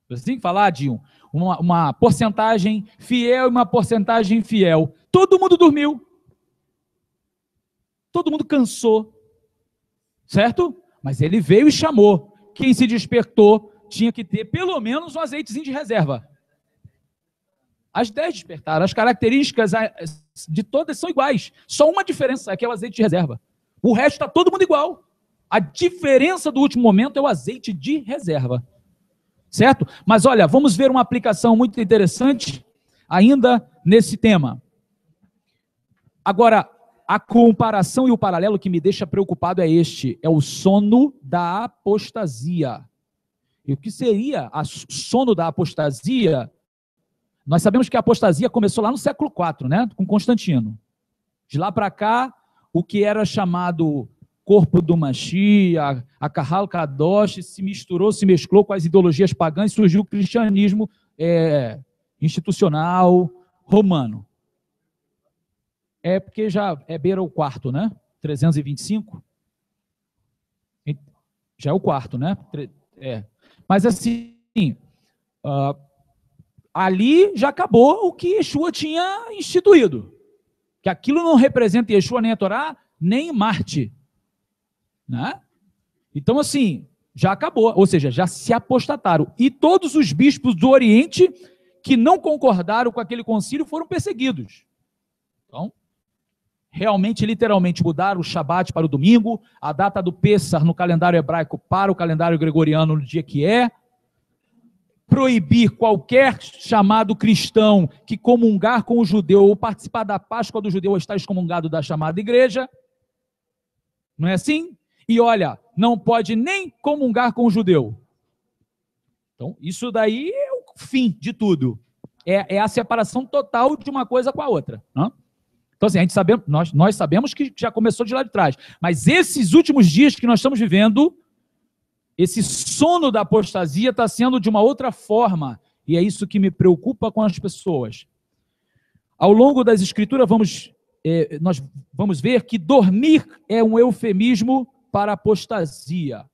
Você tem que falar de uma porcentagem fiel e uma porcentagem infiel. Todo mundo dormiu. Todo mundo cansou. Certo? Mas ele veio e chamou. Quem se despertou tinha que ter pelo menos um azeitezinho de reserva. As 10 despertaram. As características de todas são iguais. Só uma diferença é que é o azeite de reserva. O resto está todo mundo igual. A diferença do último momento é o azeite de reserva. Certo? Mas olha, vamos ver uma aplicação muito interessante ainda nesse tema. Agora, a comparação e o paralelo que me deixa preocupado é este, é o sono da apostasia. E o que seria o sono da apostasia? Nós sabemos que a apostasia começou lá no século IV, né? Com Constantino. De lá para cá, o que era chamado corpo do Mashiach, a Kahal Kadosh, se mesclou com as ideologias pagãs e surgiu o cristianismo institucional romano. É porque já beira o quarto, né? 325. Já é o quarto, né? Mas assim, ali já acabou o que Yeshua tinha instituído. Que aquilo não representa Yeshua nem a Torá, nem Marte. Né? Então, assim, já acabou. Ou seja, já se apostataram. E todos os bispos do Oriente que não concordaram com aquele concílio foram perseguidos. Então, realmente, literalmente, mudaram o Shabat para o domingo, a data do Pêssar no calendário hebraico para o calendário gregoriano no dia que é, proibir qualquer chamado cristão que comungar com o judeu ou participar da Páscoa do judeu está excomungado da chamada igreja. Não é assim? E olha, não pode nem comungar com o judeu. Então, isso daí é o fim de tudo. É a separação total de uma coisa com a outra. Não? Então, assim, nós sabemos que já começou de lá de trás. Mas esses últimos dias que nós estamos vivendo, esse sono da apostasia está sendo de uma outra forma. E é isso que me preocupa com as pessoas. Ao longo das escrituras, nós vamos ver que dormir é um eufemismo para apostasia.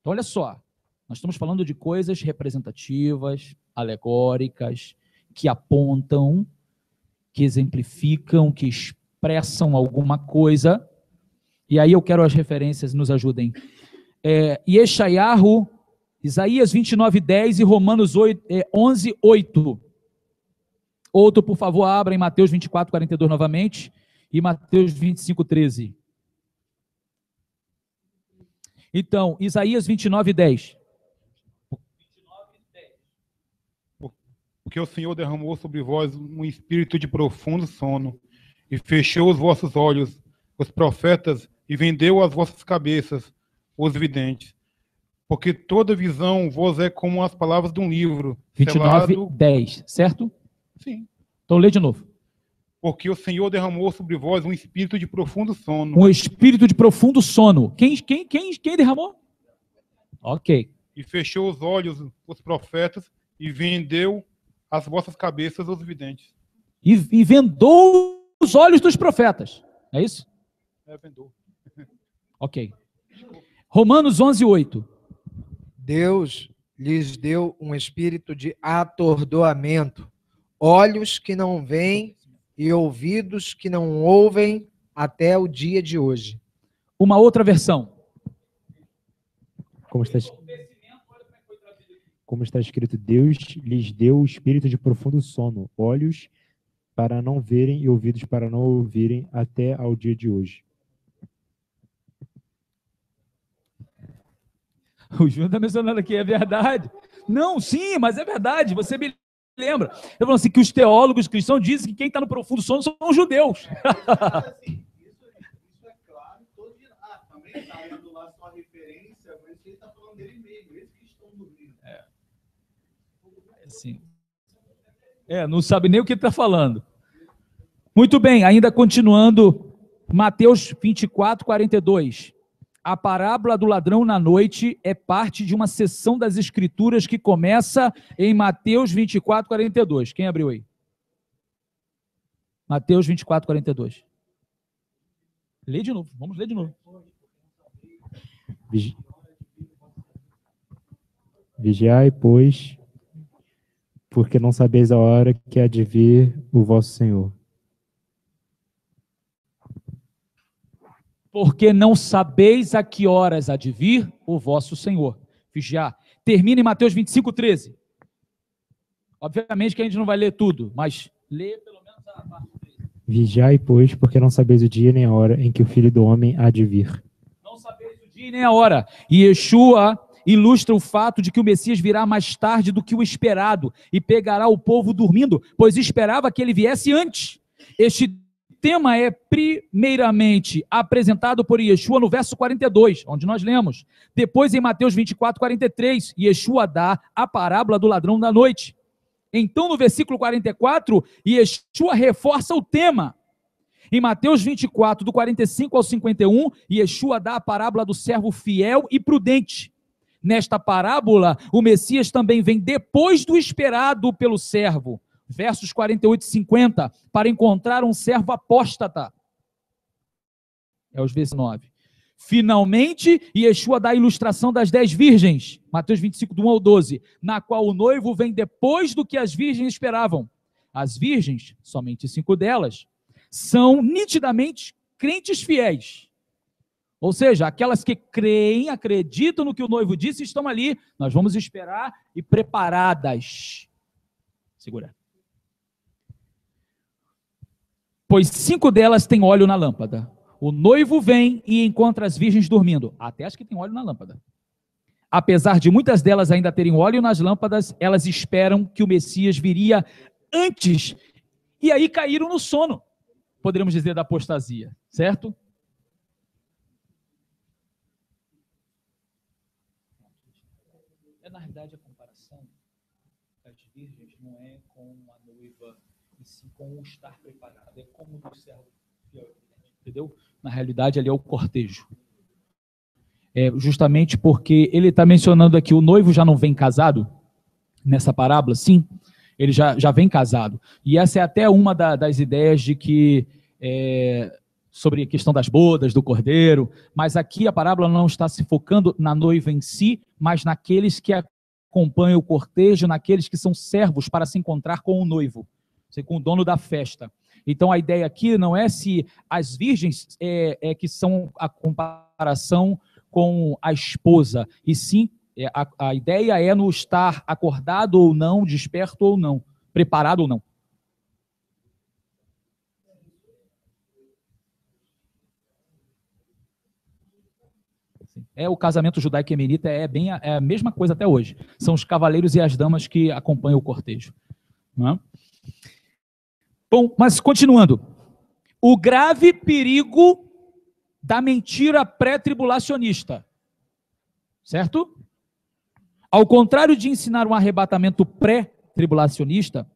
Então, olha só. Nós estamos falando de coisas representativas, alegóricas, que apontam, que exemplificam, que expressam alguma coisa. E aí eu quero as referências, nos ajudem. Yeshayahu, Isaías 29:10 e Romanos 11:8. Outro, por favor, abra em Mateus 24:42 novamente e Mateus 25:13. Então, Isaías 29:10. Porque o Senhor derramou sobre vós um espírito de profundo sono, e fechou os vossos olhos, os profetas, e vendeu as vossas cabeças, os videntes. Porque toda visão vos é como as palavras de um livro. 29:10, certo? Sim. Então lê de novo. Porque o Senhor derramou sobre vós um espírito de profundo sono. Um espírito de profundo sono. Quem derramou? Ok. E fechou os olhos, os profetas, e vendeu as vossas cabeças aos videntes. E vendou os olhos dos profetas. É isso? Vendou. Ok. Romanos 11:8. Deus lhes deu um espírito de atordoamento, olhos que não veem e ouvidos que não ouvem até o dia de hoje. Uma outra versão. Como está escrito, Deus lhes deu o espírito de profundo sono, olhos para não verem e ouvidos para não ouvirem até ao dia de hoje. O Júnior está mencionando aqui, é verdade. Não, sim, mas é verdade, você me lembra. Eu falo assim, que os teólogos cristãos dizem que quem está no profundo sono são os judeus. Isso é claro, todo dia. Também está indo lá sua referência, mas ele está falando dele mesmo, eles que estão dormindo. Assim. Não sabe nem o que está falando. Muito bem, ainda continuando, Mateus 24:42. A parábola do ladrão na noite é parte de uma seção das Escrituras que começa em Mateus 24:42. Quem abriu aí? Mateus 24:42. Lê de novo, vamos ler de novo. Vigiai, pois, porque não sabeis a hora que há de vir o vosso Senhor. Porque não sabeis a que horas há de vir o vosso Senhor. Vigiar. Termina em Mateus 25:13. Obviamente que a gente não vai ler tudo, mas lê pelo menos a parte 13. Vigiai, pois, porque não sabeis o dia nem a hora em que o Filho do Homem há de vir. Não sabeis o dia nem a hora. E Yeshua ilustra o fato de que o Messias virá mais tarde do que o esperado e pegará o povo dormindo, pois esperava que ele viesse antes. Este tema é primeiramente apresentado por Yeshua no verso 42, onde nós lemos. Depois em Mateus 24:43, Yeshua dá a parábola do ladrão da noite. Então no versículo 44, Yeshua reforça o tema. Em Mateus 24, do 45 ao 51, Yeshua dá a parábola do servo fiel e prudente. Nesta parábola, o Messias também vem depois do esperado pelo servo. Versos 48 e 50, para encontrar um servo apóstata. É os versos 9. Finalmente, Yeshua dá a ilustração das 10 virgens, Mateus 25, do 1 ao 12, na qual o noivo vem depois do que as virgens esperavam. As virgens, somente 5 delas, são nitidamente crentes fiéis. Ou seja, aquelas que creem, acreditam no que o noivo disse, estão ali. Nós vamos esperar e preparadas. Segura. Pois 5 delas têm óleo na lâmpada. O noivo vem e encontra as virgens dormindo, até as que têm óleo na lâmpada. Apesar de muitas delas ainda terem óleo nas lâmpadas, elas esperam que o Messias viria antes, e aí caíram no sono, poderíamos dizer, da apostasia, certo? Na realidade, a comparação das virgens não é com a noiva, e sim com o estar preparado, é como o servo fiel. Entendeu? Na realidade, ali é o cortejo. É justamente porque ele está mencionando aqui, o noivo já não vem casado, nessa parábola, sim, ele já vem casado. E essa é até uma das ideias de que, sobre a questão das bodas, do cordeiro, mas aqui a parábola não está se focando na noiva em si, mas naqueles que acompanham o cortejo, naqueles que são servos para se encontrar com o noivo, com o dono da festa. Então, a ideia aqui não é se as virgens que são a comparação com a esposa, e sim, a ideia é no estar acordado ou não, desperto ou não, preparado ou não. O casamento judaico-emerita é a mesma coisa até hoje. São os cavaleiros e as damas que acompanham o cortejo. Não é? Bom, mas continuando, o grave perigo da mentira pré-tribulacionista, certo? Ao contrário de ensinar um arrebatamento pré-tribulacionista,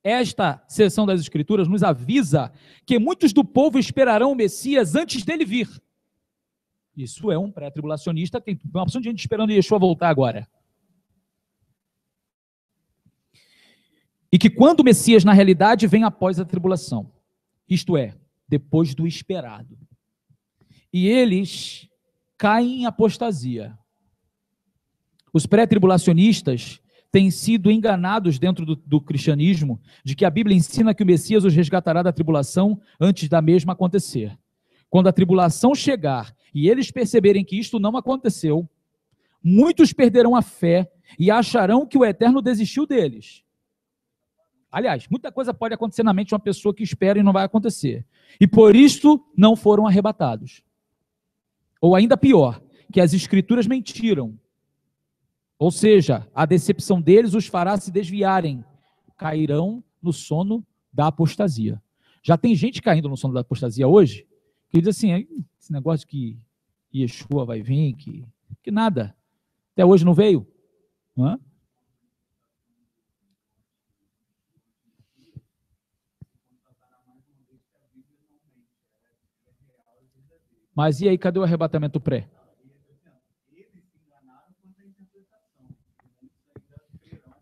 esta seção das Escrituras nos avisa que muitos do povo esperarão o Messias antes dele vir. Isso é um pré-tribulacionista, tem uma opção de gente esperando Yeshua voltar agora. E que quando o Messias, na realidade, vem após a tribulação, isto é, depois do esperado. E eles caem em apostasia. Os pré-tribulacionistas têm sido enganados dentro do cristianismo de que a Bíblia ensina que o Messias os resgatará da tribulação antes da mesma acontecer. Quando a tribulação chegar e eles perceberem que isto não aconteceu, muitos perderão a fé e acharão que o Eterno desistiu deles. Aliás, muita coisa pode acontecer na mente de uma pessoa que espera e não vai acontecer. E por isto não foram arrebatados. Ou ainda pior, que as Escrituras mentiram. Ou seja, a decepção deles os fará se desviarem. Cairão no sono da apostasia. Já tem gente caindo no sono da apostasia hoje, que diz assim, esse negócio que Yeshua vai vir, que nada. Até hoje não veio. Não é? Mas e aí, cadê o arrebatamento pré?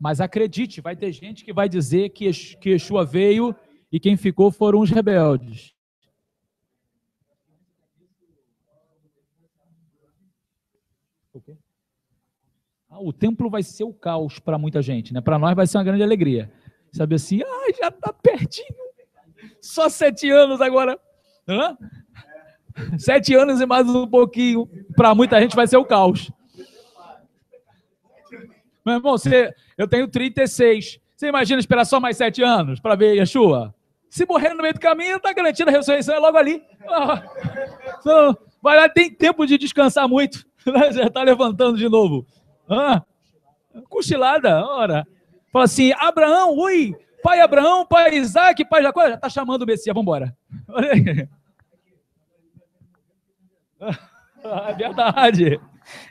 Mas acredite, vai ter gente que vai dizer que Yeshua veio e quem ficou foram os rebeldes. O templo vai ser o caos para muita gente, né? Para nós vai ser uma grande alegria. Sabe assim, já está pertinho. Só 7 anos agora. Hã? 7 anos e mais um pouquinho. Para muita gente vai ser o caos. Meu irmão, eu tenho 36. Você imagina esperar só mais 7 anos para ver Yeshua? Se morrer no meio do caminho, está garantida a ressurreição, é logo ali. Vai lá, tem tempo de descansar muito. Já está levantando de novo. Cochilada, ora. Fala assim, Abraão, pai Abraão, pai Isaac, pai Jacó, já está chamando o Messias, vamos embora. Olha aí. É verdade.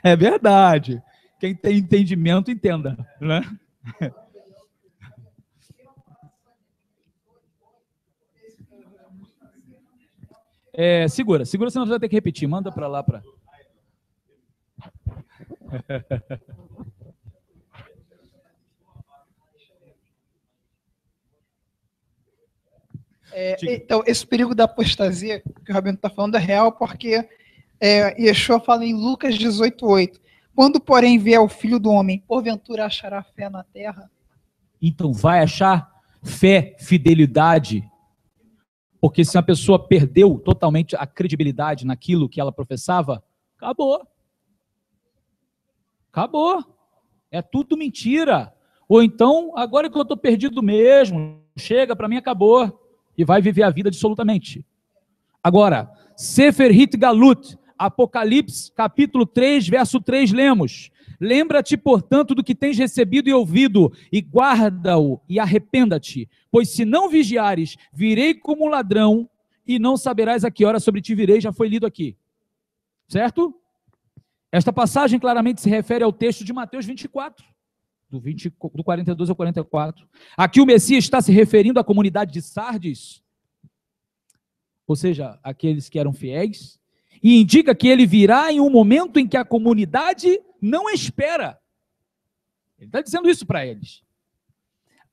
É verdade. Quem tem entendimento, entenda. Né? Segura, senão você vai ter que repetir. Manda para lá. Então, esse perigo da apostasia que o Rabino está falando é real porque Yeshua fala em Lucas 18:8. Quando, porém, vier o Filho do Homem, porventura achará fé na terra? Então, vai achar fé, fidelidade, porque se uma pessoa perdeu totalmente a credibilidade naquilo que ela professava, acabou. Acabou. É tudo mentira. Ou então, agora que eu estou perdido mesmo, chega, para mim acabou. E vai viver a vida dissolutamente. Agora, Sefer Hit Galut, Apocalipse, capítulo 3, verso 3, lemos: lembra-te, portanto, do que tens recebido e ouvido, e guarda-o, e arrependa-te, pois se não vigiares, virei como um ladrão, e não saberás a que hora sobre ti virei. Já foi lido aqui. Certo? Esta passagem claramente se refere ao texto de Mateus 24, do 42 ao 44. Aqui o Messias está se referindo à comunidade de Sardes, ou seja, aqueles que eram fiéis, e indica que ele virá em um momento em que a comunidade não espera. Ele está dizendo isso para eles.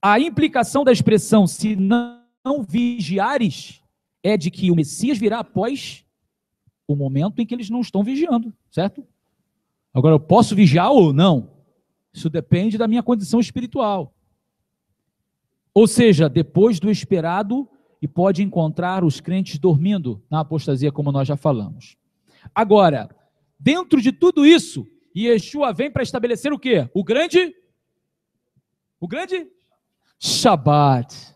A implicação da expressão "se não vigiares" é de que o Messias virá após o momento em que eles não estão vigiando, certo? Agora, eu posso vigiar ou não? Isso depende da minha condição espiritual. Ou seja, depois do esperado, e pode encontrar os crentes dormindo na apostasia, como nós já falamos. Agora, dentro de tudo isso, Yeshua vem para estabelecer o quê? O grande Shabat.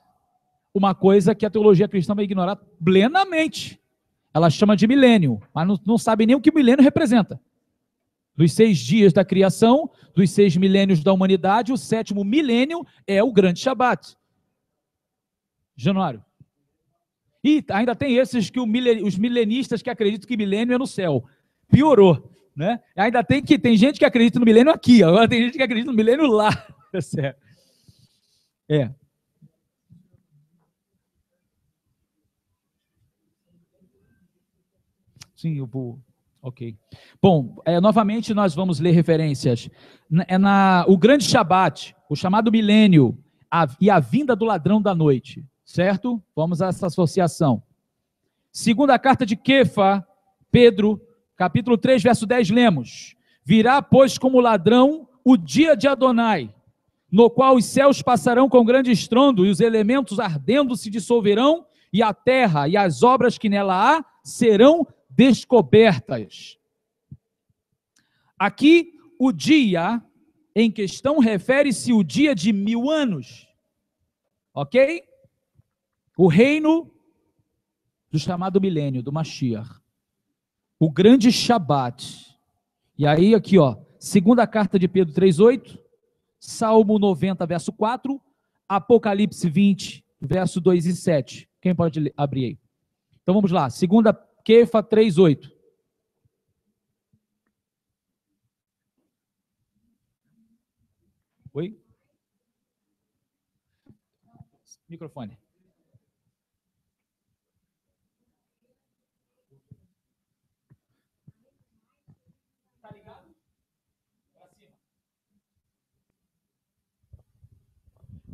Uma coisa que a teologia cristã vai ignorar plenamente. Ela chama de milênio, mas não sabe nem o que o milênio representa. Dos 6 dias da criação, dos 6 milênios da humanidade, o 7º milênio é o grande Shabat. Januário. E ainda tem esses que os milenistas que acreditam que milênio é no céu. Piorou, né? Ainda tem gente que acredita no milênio aqui, agora tem gente que acredita no milênio lá. É. Sim, eu vou... Ok. Bom, novamente nós vamos ler referências. O grande Shabat, o chamado milênio, e a vinda do ladrão da noite. Certo? Vamos a essa associação. Segunda carta de Kefa, Pedro, capítulo 3, verso 10, lemos: virá, pois, como ladrão o dia de Adonai, no qual os céus passarão com grande estrondo, e os elementos ardendo se dissolverão, e a terra e as obras que nela há serão descobertas. Aqui, o dia em questão refere-se ao dia de 1000 anos. Ok? O reino do chamado milênio, do Mashiach. O grande Shabat. E aí, aqui, ó, segunda carta de Pedro 3:8, Salmo 90, verso 4, Apocalipse 20, verso 2 e 7. Quem pode abrir aí? Então vamos lá, segunda Kefa 3:8. Oi? Microfone.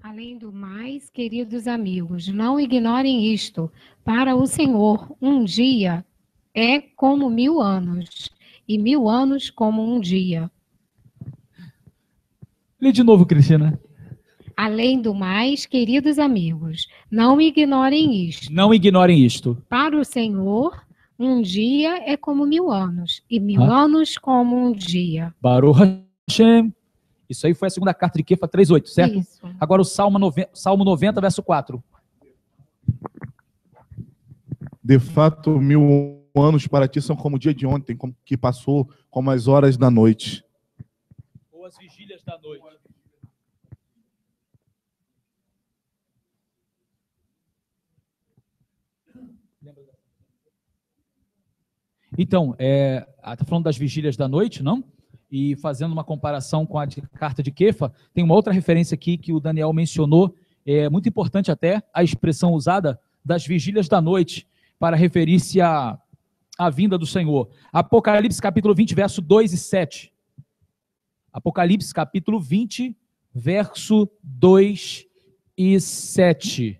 Além do mais, queridos amigos, não ignorem isto. Para o Senhor, um dia é como 1000 anos, e 1000 anos como um dia. Lê de novo, Cristina. Além do mais, queridos amigos, não ignorem isto. Não ignorem isto. Para o Senhor, um dia é como 1000 anos, e 1000 anos como um dia. Baruch Hashem. Isso aí foi a segunda carta de Kefa 3:8, certo? Isso. Agora o Salmo 90, verso 4. De fato, 1000 anos para ti são como o dia de ontem, como que passou, como as horas da noite. Ou as vigílias da noite. Então, está falando das vigílias da noite, não? E fazendo uma comparação com a carta de Kefa, tem uma outra referência aqui que o Daniel mencionou, muito importante até, a expressão usada das vigílias da noite, para referir-se à vinda do Senhor. Apocalipse capítulo 20, verso 2 e 7. Apocalipse capítulo 20, verso 2 e 7.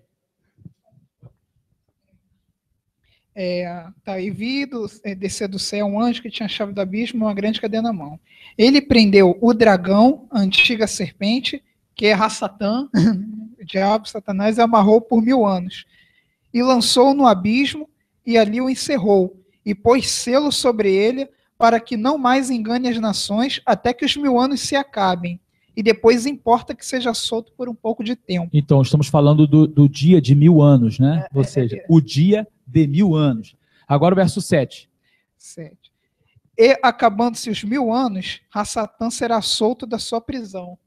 E vi descer do céu um anjo que tinha a chave do abismo e uma grande cadeia na mão. Ele prendeu o dragão, a antiga serpente, que é Satã, o diabo, Satanás, e amarrou por 1000 anos. E lançou no abismo, e ali o encerrou, e pôs selo sobre ele, para que não mais engane as nações, até que os 1000 anos se acabem. E depois importa que seja solto por um pouco de tempo. Então, estamos falando do dia de 1000 anos, né? Ou seja, o dia de 1000 anos. Agora o verso 7. 7. E acabando-se os 1000 anos, Satã será solto da sua prisão.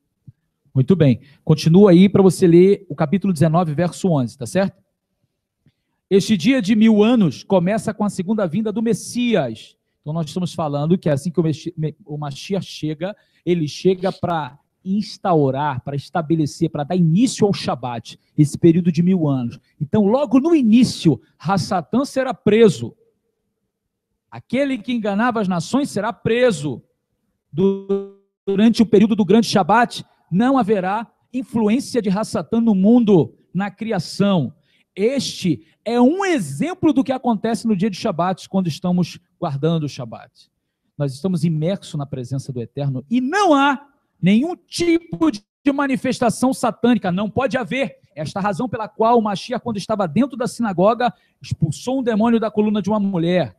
Muito bem. Continua aí para você ler o capítulo 19, verso 11, tá certo? Este dia de 1000 anos começa com a segunda vinda do Messias. Então nós estamos falando que assim que o Mashiach chega, ele chega para instaurar, para estabelecer, para dar início ao Shabat, esse período de 1000 anos. Então logo no início, Satã será preso. Aquele que enganava as nações será preso. Durante o período do grande Shabat, não haverá influência de Satã no mundo, na criação. Este é um exemplo do que acontece no dia de Shabat, quando estamos guardando o Shabat. Nós estamos imersos na presença do Eterno e não há nenhum tipo de manifestação satânica, não pode haver. Esta razão pela qual o Mashiach, quando estava dentro da sinagoga, expulsou um demônio da coluna de uma mulher,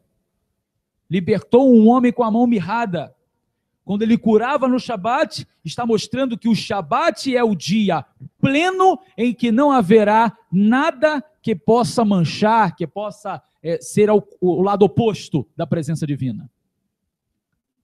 libertou um homem com a mão mirrada. Quando ele curava no Shabat, está mostrando que o Shabat é o dia pleno em que não haverá nada que possa manchar, que possa ser o lado oposto da presença divina.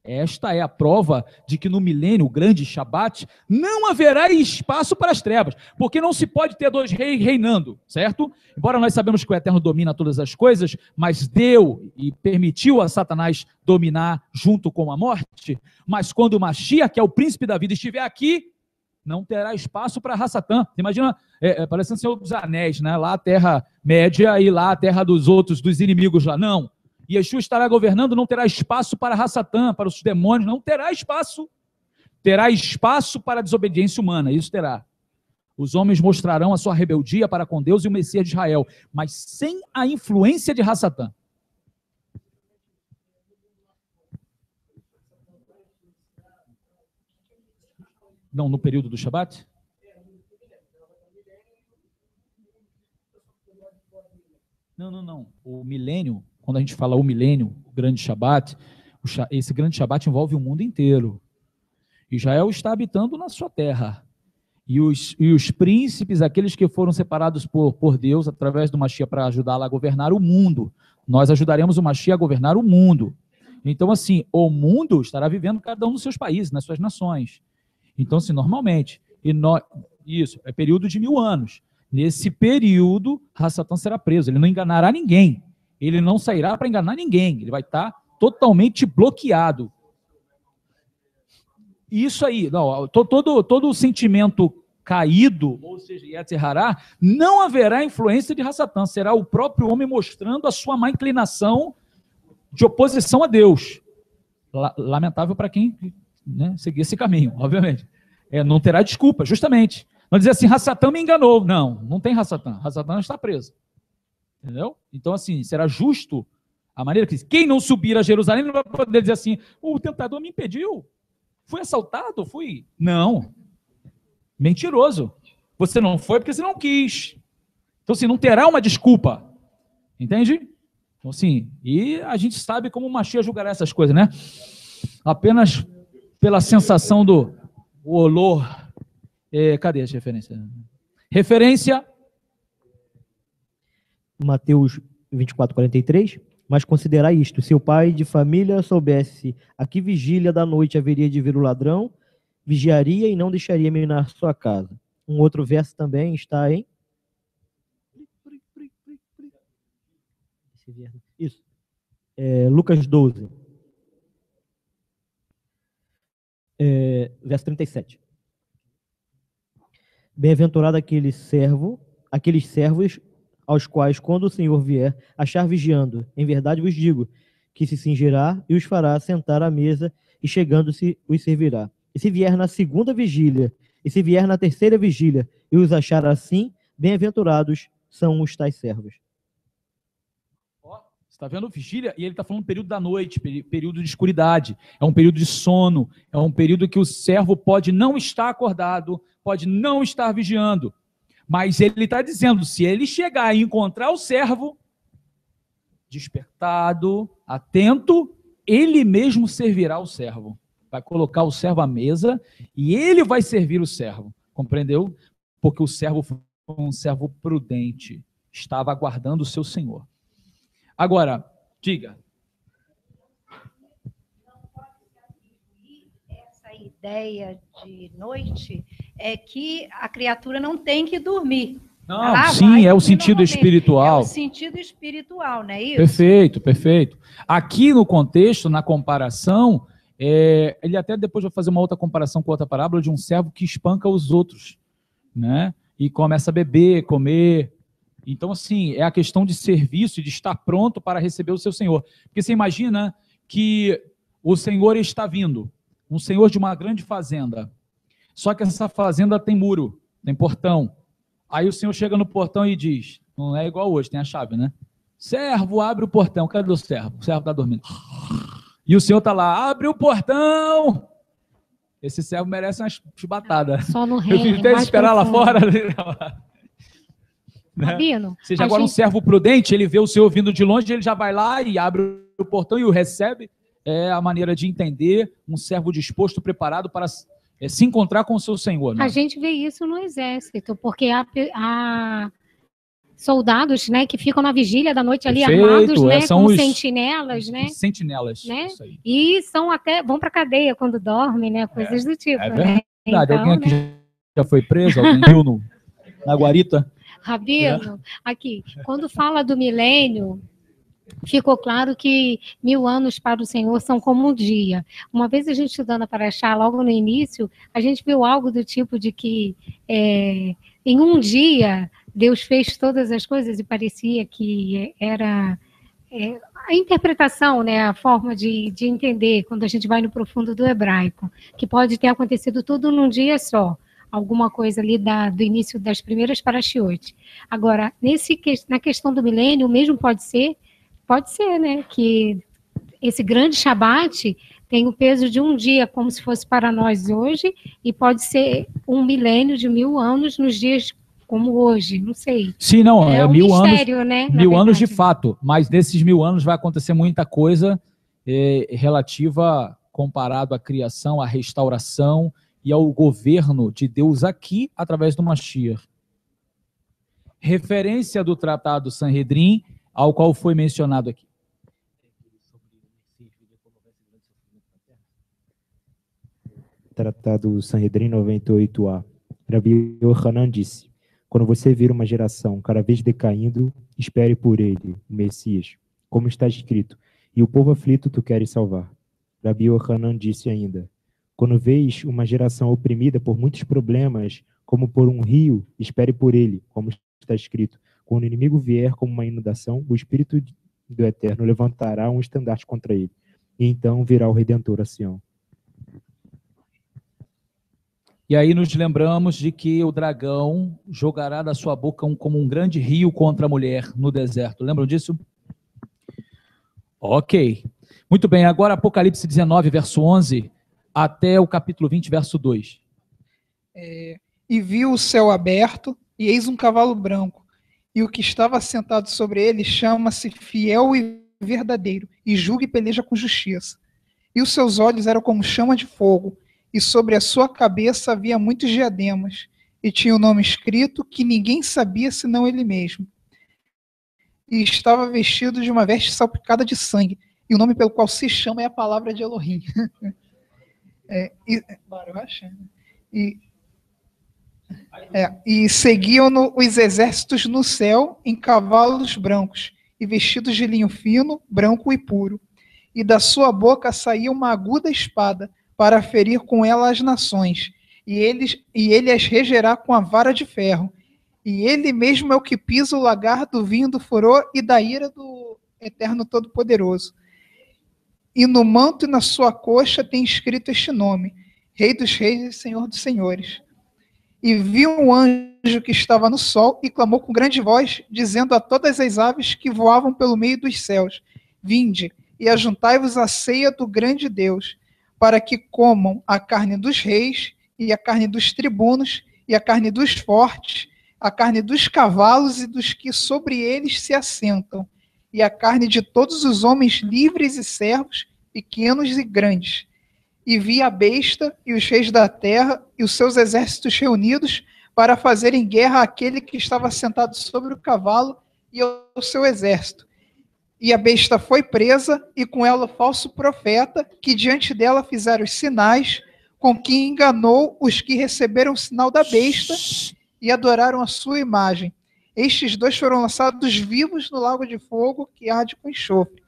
Esta é a prova de que no milênio, o grande Shabat, não haverá espaço para as trevas, porque não se pode ter dois reis reinando, certo? Embora nós sabemos que o Eterno domina todas as coisas, mas deu e permitiu a Satanás dominar junto com a morte, mas quando o Mashiach, que é o príncipe da vida, estiver aqui, não terá espaço para Satã. Imagina, parecendo o Senhor dos Anéis, né? Lá a Terra-média e lá a terra dos outros, dos inimigos lá. Não. Yeshua estará governando, não terá espaço para Satã, para os demônios, não terá espaço. Terá espaço para a desobediência humana, isso terá. Os homens mostrarão a sua rebeldia para com Deus e o Messias de Israel, mas sem a influência de Satã. Não, no período do Shabat? Não. O milênio, quando a gente fala o milênio, o grande Shabat, esse grande Shabat envolve o mundo inteiro. Israel está habitando na sua terra. E os príncipes, aqueles que foram separados por Deus, através do Mashiach, para ajudá-la a governar o mundo. Nós ajudaremos o Mashiach a governar o mundo. Então, assim, o mundo estará vivendo cada um nos seus países, nas suas nações. Então, assim, normalmente, isso, é período de 1000 anos. Nesse período, Satã será preso, ele não enganará ninguém. Ele não sairá para enganar ninguém, ele vai estar totalmente bloqueado. Isso aí, não, todo o sentimento caído, ou seja, Yetzer Hará, não haverá influência de Satã, será o próprio homem mostrando a sua má inclinação de oposição a Deus. Lamentável para quem, né, seguir esse caminho, obviamente. Não terá desculpa, justamente. Não dizer assim, Satã me enganou. Não tem Satã. Satã está preso. Entendeu? Então, assim, será justo a maneira que quem não subir a Jerusalém não vai poder dizer assim, o tentador me impediu. Fui assaltado? Fui. Não. Mentiroso. Você não foi porque você não quis. Então, assim, não terá uma desculpa. Entende? Então, assim, e a gente sabe como o Mashiach julgará essas coisas, né? Apenas pela sensação do olor. Cadê as referências? Referência. Mateus 24:43. Mas considerai isto, se o pai de família soubesse a que vigília da noite haveria de vir o ladrão, vigiaria e não deixaria minar sua casa. Um outro verso também está em... Isso. Lucas 12. Verso 37. Bem-aventurado aqueles servos aos quais, quando o Senhor vier, achar vigiando. Em verdade vos digo, que se cingirá e os fará sentar à mesa, e chegando-se os servirá. E se vier na segunda vigília, e se vier na terceira vigília, e os achar assim, bem-aventurados são os tais servos. Tá vendo? Vigília, e ele está falando período da noite, período de escuridade. É um período de sono, é um período que o servo pode não estar acordado, pode não estar vigiando. Mas ele está dizendo, se ele chegar e encontrar o servo despertado, atento, ele mesmo servirá o servo. Vai colocar o servo à mesa e ele vai servir o servo. Compreendeu? Porque o servo foi um servo prudente, estava aguardando o seu senhor. Agora, diga. Essa ideia de noite é que a criatura não tem que dormir. Não, sim, é o sentido espiritual. É o sentido espiritual, não é isso? Perfeito, perfeito. Aqui no contexto, na comparação, ele até depois vai fazer uma outra comparação com outra parábola de um servo que espanca os outros, né? E começa a beber, comer. Então, assim, é a questão de serviço e de estar pronto para receber o seu senhor. Porque você imagina que o senhor está vindo, um senhor de uma grande fazenda. Só que essa fazenda tem muro, tem portão. Aí o senhor chega no portão e diz, não é igual hoje, tem a chave, né? Servo, abre o portão. Cadê o servo? O servo está dormindo. E o senhor está lá, abre o portão! Esse servo merece uma chibatada. Só no Eu reino. fico até esperar lá fora. Né? Rabino, Seja agora um servo prudente, ele vê o senhor vindo de longe, ele já vai lá e abre o portão e o recebe. É a maneira de entender um servo disposto, preparado para se encontrar com o seu senhor. Né? A gente vê isso no exército, porque há soldados, né, que ficam na vigília da noite ali armados, né, são como sentinelas, né? Sentinelas, né? Isso aí. E são até, vão para cadeia quando dormem, né, coisas do tipo. É né? verdade. Então, Alguém aqui né? já foi preso? Alguém viu na guarita? Rabino, aqui, quando fala do milênio, ficou claro que 1000 anos para o Senhor são como um dia. Uma vez a gente estudando a Paraxá, logo no início, a gente viu algo do tipo de que em um dia Deus fez todas as coisas e parecia que era a interpretação, né, a forma de entender quando a gente vai no profundo do hebraico, que pode ter acontecido tudo num dia só. Alguma coisa ali do início das primeiras parashiot. Agora, na questão do milênio, mesmo pode ser, né, que esse grande Shabat tem o peso de um dia, como se fosse para nós hoje, e pode ser um milênio de 1000 anos nos dias como hoje, não sei. Sim, não, é um 1000 mistério, anos, né? 1000 anos de fato, mas nesses 1000 anos vai acontecer muita coisa relativa, comparado à criação, à restauração, e ao governo de Deus aqui, através do Mashiach. Referência do Tratado Sanhedrin, ao qual foi mencionado aqui. Tratado Sanhedrin 98a. Rabi Yohanan disse, quando você vir uma geração cada vez decaindo, espere por ele, o Messias, como está escrito, e o povo aflito tu queres salvar. Rabi Yohanan disse ainda, quando vês uma geração oprimida por muitos problemas, como por um rio, espere por ele, como está escrito. Quando o inimigo vier como uma inundação, o Espírito do Eterno levantará um estandarte contra ele. E então virá o Redentor a Sião. E aí nos lembramos de que o dragão jogará da sua boca como um grande rio contra a mulher no deserto. Lembram disso? Ok. Muito bem, agora Apocalipse 19, verso 11... até o capítulo 20, verso 2. E viu o céu aberto, e eis um cavalo branco, e o que estava sentado sobre ele chama-se Fiel e Verdadeiro, e julga e peleja com justiça. E os seus olhos eram como chama de fogo, e sobre a sua cabeça havia muitos diademas, e tinha o nome escrito que ninguém sabia senão ele mesmo. E estava vestido de uma veste salpicada de sangue, e o nome pelo qual se chama é a palavra de Elohim. E seguiam-no os exércitos no céu em cavalos brancos e vestidos de linho fino, branco e puro. E da sua boca saía uma aguda espada para ferir com ela as nações. E ele as regerá com a vara de ferro. E ele mesmo é o que pisa o lagar do vinho do furor e da ira do Eterno Todo-Poderoso. E no manto e na sua coxa tem escrito este nome, Rei dos Reis e Senhor dos Senhores. E viu um anjo que estava no sol e clamou com grande voz, dizendo a todas as aves que voavam pelo meio dos céus, Vinde, e ajuntai-vos à ceia do grande Deus, para que comam a carne dos reis, e a carne dos tribunos, e a carne dos fortes, a carne dos cavalos e dos que sobre eles se assentam, e a carne de todos os homens livres e servos, pequenos e grandes. E vi a besta e os reis da terra e os seus exércitos reunidos para fazerem guerra àquele que estava sentado sobre o cavalo e ao seu exército. E a besta foi presa, e com ela o falso profeta, que diante dela fizeram os sinais, com que enganou os que receberam o sinal da besta e adoraram a sua imagem. Estes dois foram lançados vivos no lago de fogo, que arde com enxofre.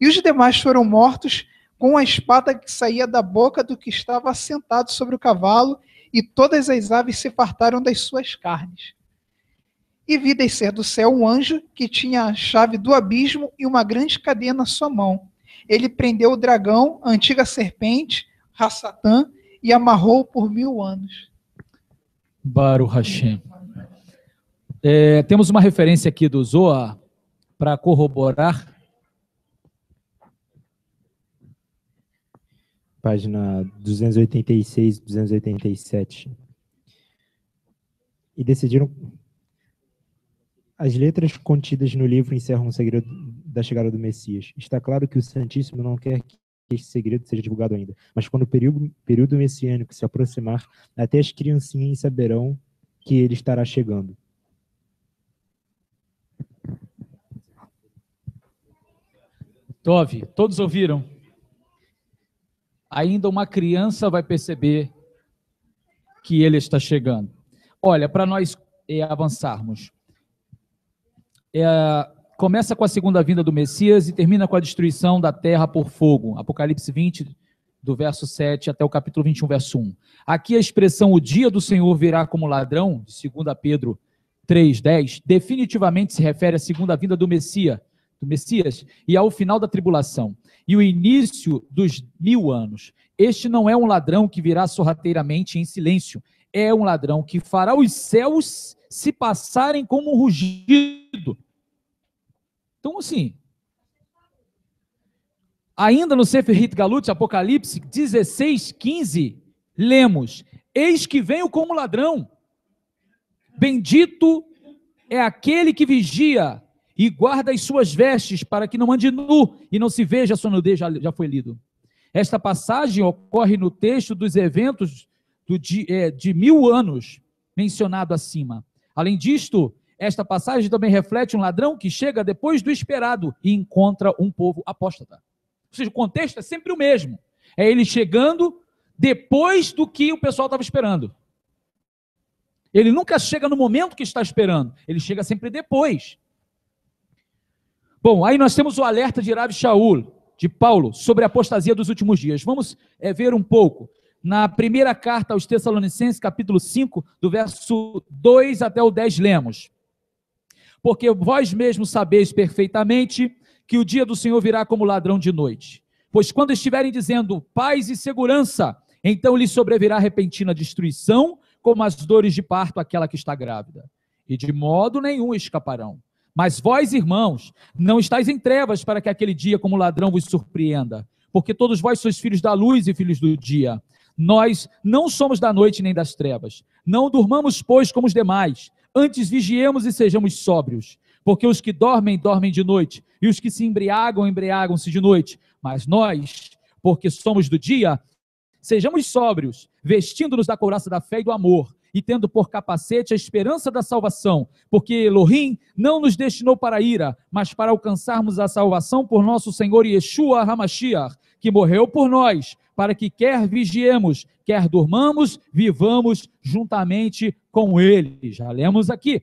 E os demais foram mortos com a espada que saía da boca do que estava assentado sobre o cavalo, e todas as aves se fartaram das suas carnes. E vi descer do céu um anjo que tinha a chave do abismo e uma grande cadeia na sua mão. Ele prendeu o dragão, a antiga serpente, Rassatã, e amarrou por 1000 anos. Baruch Hashem. Temos uma referência aqui do Zohar para corroborar. Página 286, 287. E decidiram... As letras contidas no livro encerram o segredo da chegada do Messias. Está claro que o Santíssimo não quer que este segredo seja divulgado ainda, mas quando o período messiânico se aproximar, até as criancinhas saberão que ele estará chegando. Tove, todos ouviram? Ainda uma criança vai perceber que ele está chegando. Olha, para nós avançarmos, começa com a segunda vinda do Messias e termina com a destruição da terra por fogo. Apocalipse 20, do verso 7 até o capítulo 21, verso 1. Aqui a expressão o dia do Senhor virá como ladrão, de 2 Pedro 3:10, definitivamente se refere à segunda vinda do Messias e ao final da tribulação e o início dos 1000 anos. Este não é um ladrão que virá sorrateiramente em silêncio, é um ladrão que fará os céus se passarem como um rugido. Então, assim, ainda no Sefer Hit Galut, Apocalipse 16:15, lemos: eis que venho como ladrão, bendito é aquele que vigia e guarda as suas vestes, para que não ande nu e não se veja a sua nudez. Já foi lido. Esta passagem ocorre no texto dos eventos de 1000 anos, mencionado acima. Além disto, esta passagem também reflete um ladrão que chega depois do esperado e encontra um povo apóstata. Ou seja, o contexto é sempre o mesmo. É ele chegando depois do que o pessoal estava esperando. Ele nunca chega no momento que está esperando, ele chega sempre depois. Bom, aí nós temos o alerta de Rav Shaul, de Paulo, sobre a apostasia dos últimos dias. Vamos ver um pouco. Na primeira carta aos Tessalonicenses, capítulo 5, do verso 2 até o 10, lemos: porque vós mesmos sabeis perfeitamente que o dia do Senhor virá como ladrão de noite. Pois quando estiverem dizendo paz e segurança, então lhes sobrevirá repentina destruição, como as dores de parto àquela que está grávida. E de modo nenhum escaparão. Mas vós, irmãos, não estáis em trevas para que aquele dia como ladrão vos surpreenda, porque todos vós sois filhos da luz e filhos do dia. Nós não somos da noite nem das trevas. Não durmamos, pois, como os demais. Antes vigiemos e sejamos sóbrios. Porque os que dormem, dormem de noite, e os que se embriagam, embriagam-se de noite. Mas nós, porque somos do dia, sejamos sóbrios, vestindo-nos da couraça da fé e do amor, e tendo por capacete a esperança da salvação, porque Elohim não nos destinou para a ira, mas para alcançarmos a salvação por nosso Senhor Yeshua HaMashiach, que morreu por nós, para que quer vigiemos, quer durmamos, vivamos juntamente com ele. Já lemos aqui.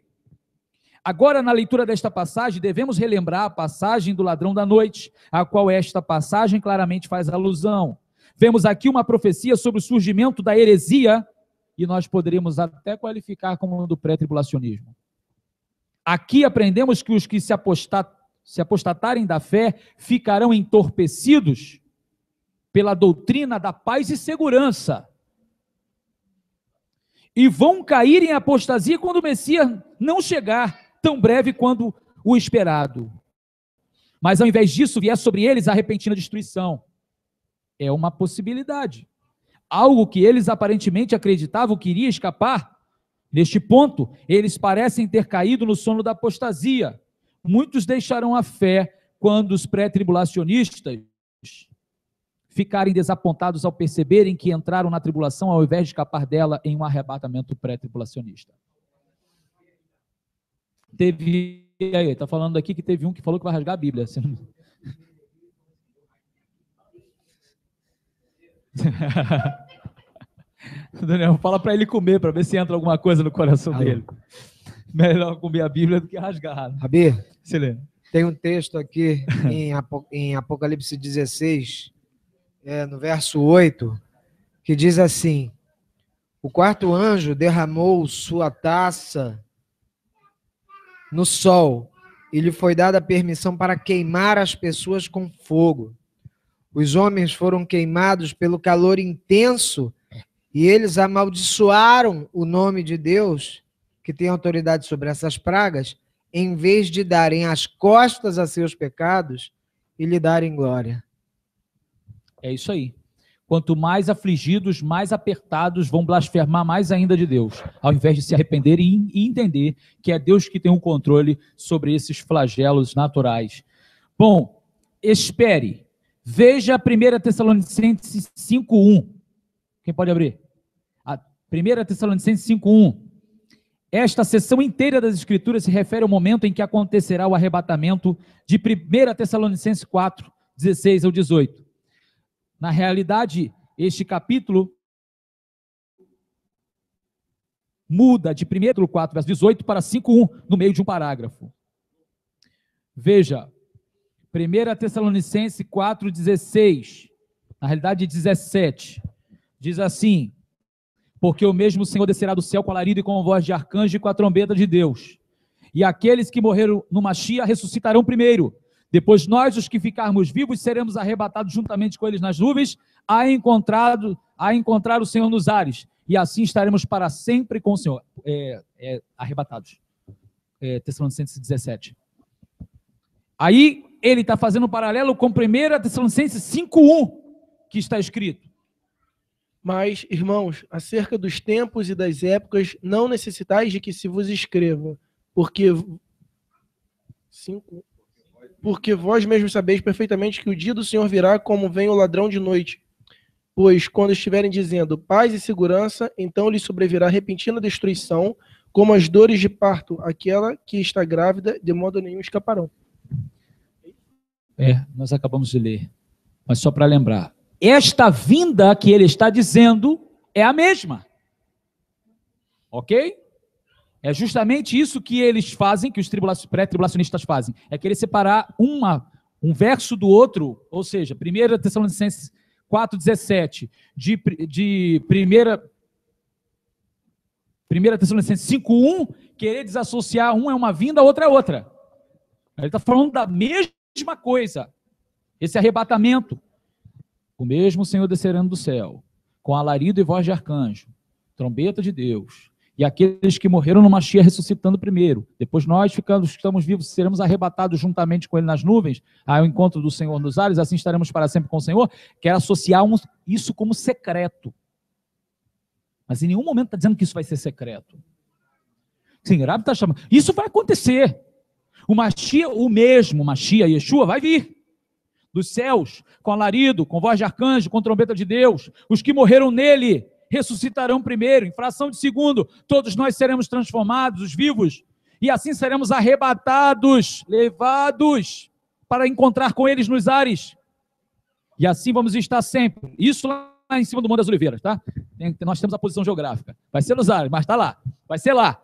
Agora, na leitura desta passagem, devemos relembrar a passagem do ladrão da noite, a qual esta passagem claramente faz alusão. Vemos aqui uma profecia sobre o surgimento da heresia, e nós poderíamos até qualificar como do pré-tribulacionismo. Aqui aprendemos que os que se apostatarem da fé ficarão entorpecidos pela doutrina da paz e segurança, e vão cair em apostasia quando o Messias não chegar tão breve quanto o esperado. mas ao invés disso vier sobre eles a repentina destruição. É uma possibilidade. Algo que eles aparentemente acreditavam que iria escapar. Neste ponto, eles parecem ter caído no sono da apostasia. Muitos deixarão a fé quando os pré-tribulacionistas ficarem desapontados ao perceberem que entraram na tribulação ao invés de escapar dela em um arrebatamento pré-tribulacionista. Teve, aí, tá falando aqui que teve um que falou que vai rasgar a Bíblia. Daniel, fala para ele comer, para ver se entra alguma coisa no coração dele. Melhor comer a Bíblia do que rasgar. Rabi, Excelente. tem um texto aqui em Apocalipse 16, no verso 8, que diz assim: o quarto anjo derramou sua taça no sol e lhe foi dada a permissão para queimar as pessoas com fogo. Os homens foram queimados pelo calor intenso e eles amaldiçoaram o nome de Deus, que tem autoridade sobre essas pragas, em vez de darem as costas a seus pecados e lhe darem glória. É isso aí. Quanto mais afligidos, mais apertados, vão blasfemar mais ainda de Deus, ao invés de se arrepender e entender que é Deus que tem o controle sobre esses flagelos naturais. Bom, espere. Veja 1 Tessalonicenses 5:1. Quem pode abrir? 1 Tessalonicenses 5:1. Esta seção inteira das Escrituras se refere ao momento em que acontecerá o arrebatamento de 1 Tessalonicenses 4, 16 ao 18. Na realidade, este capítulo muda de 1 4, verso 18 para 5:1, no meio de um parágrafo. Veja, 1 Tessalonicenses 4, 16, na realidade 17, diz assim: porque o mesmo Senhor descerá do céu com alarido e com a voz de arcanjo e com a trombeta de Deus. E aqueles que morreram no Machia ressuscitarão primeiro. Depois nós, os que ficarmos vivos, seremos arrebatados juntamente com eles nas nuvens, a encontrar o Senhor nos ares. E assim estaremos para sempre com o Senhor. Arrebatados. Tessalonicenses 17. Aí ele está fazendo um paralelo com 1 Tessalonicenses 5:1, que está escrito. Mas, irmãos, acerca dos tempos e das épocas, não necessitais de que se vos escreva, porque vós mesmos sabeis perfeitamente que o dia do Senhor virá como vem o ladrão de noite. Pois, quando estiverem dizendo paz e segurança, então lhes sobrevirá repentina destruição, como as dores de parto, aquela que está grávida, de modo nenhum escaparão. Nós acabamos de ler, mas só para lembrar. Esta vinda que ele está dizendo é a mesma. Ok? É justamente isso que eles fazem, que os pré-tribulacionistas fazem. É querer separar um verso do outro, ou seja, 1 Tessalonicenses 4,17, de 1 Tessalonicenses 5,1, querer desassociar um é uma vinda, a outra é outra. Ele está falando da mesma coisa. Esse arrebatamento. O mesmo Senhor descerando do céu, com alarido e voz de arcanjo, trombeta de Deus, e aqueles que morreram no Machia ressuscitando primeiro. Depois nós estamos vivos, seremos arrebatados juntamente com ele nas nuvens, ao encontro do Senhor nos ares, assim estaremos para sempre com o Senhor. Quer associar isso como secreto. Mas em nenhum momento está dizendo que isso vai ser secreto. Sim, Rabi está chamando. Isso vai acontecer. O Machia, Yeshua, vai vir dos céus, com alarido, com voz de arcanjo, com trombeta de Deus. Os que morreram nele ressuscitarão primeiro, em fração de segundo, todos nós seremos transformados, os vivos, e assim seremos arrebatados, levados, para encontrar com eles nos ares. E assim vamos estar sempre. Isso lá em cima do Monte das Oliveiras, tá? Nós temos a posição geográfica. Vai ser nos ares, mas está lá. Vai ser lá.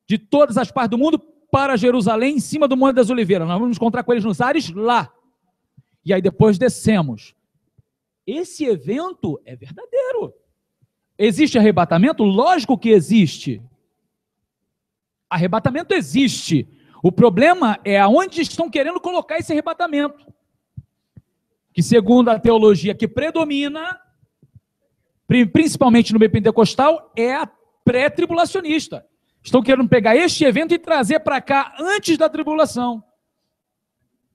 De todas as partes do mundo para Jerusalém, em cima do Monte das Oliveiras. Nós vamos encontrar com eles nos ares lá. E aí depois descemos. Esse evento é verdadeiro. Existe arrebatamento? Lógico que existe. Arrebatamento existe. O problema é aonde estão querendo colocar esse arrebatamento. Que segundo a teologia que predomina, principalmente no meio pentecostal, é a pré-tribulacionista. Estão querendo pegar este evento e trazer para cá antes da tribulação.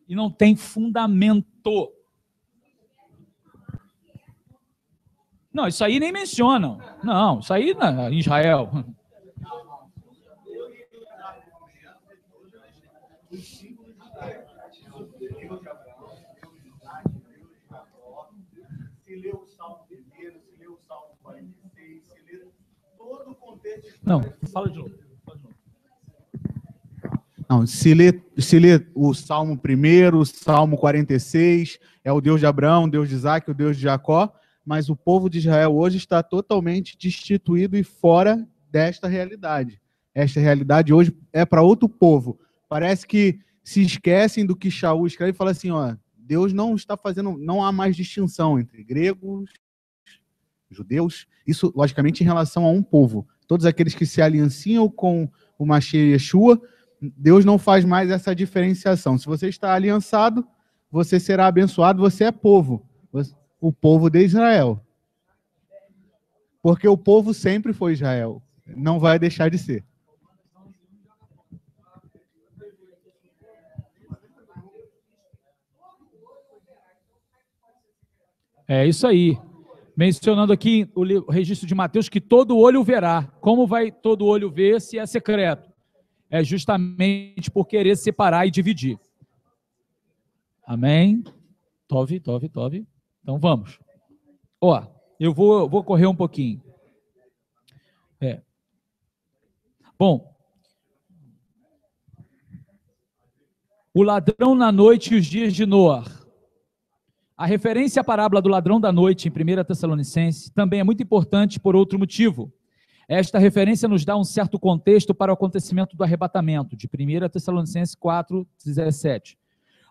e não tem fundamento. Não, isso aí nem mencionam. Não, isso aí em Israel. Se lê o Salmo primeiro, se lê o Salmo 46, se lê todo o contexto. Não, fala de novo. Não, se lê o Salmo 1, o Salmo 46, é o Deus de Abraão, o Deus de Isaac, o Deus de Jacó, mas o povo de Israel hoje está totalmente destituído e fora desta realidade. Esta realidade hoje é para outro povo. Parece que se esquecem do que Shaul escreve e fala assim, ó, Deus não está fazendo, não há mais distinção entre gregos, judeus, isso logicamente em relação a um povo. Todos aqueles que se alianciam com o Mashiach Yeshua, Deus não faz mais essa diferenciação. Se você está aliançado, você será abençoado, você é povo. O povo de Israel. Porque o povo sempre foi Israel. Não vai deixar de ser. É isso aí. Mencionando aqui o registro de Mateus, que todo olho verá. Como vai todo olho ver se é secreto? É justamente por querer separar e dividir. Amém? Tove. Então vamos. Ó, eu vou correr um pouquinho. Bom, o ladrão na noite e os dias de Noar. A referência à parábola do ladrão da noite em 1 Tessalonicenses também é muito importante por outro motivo. Esta referência nos dá um certo contexto para o acontecimento do arrebatamento, de 1 Tessalonicenses 4:17.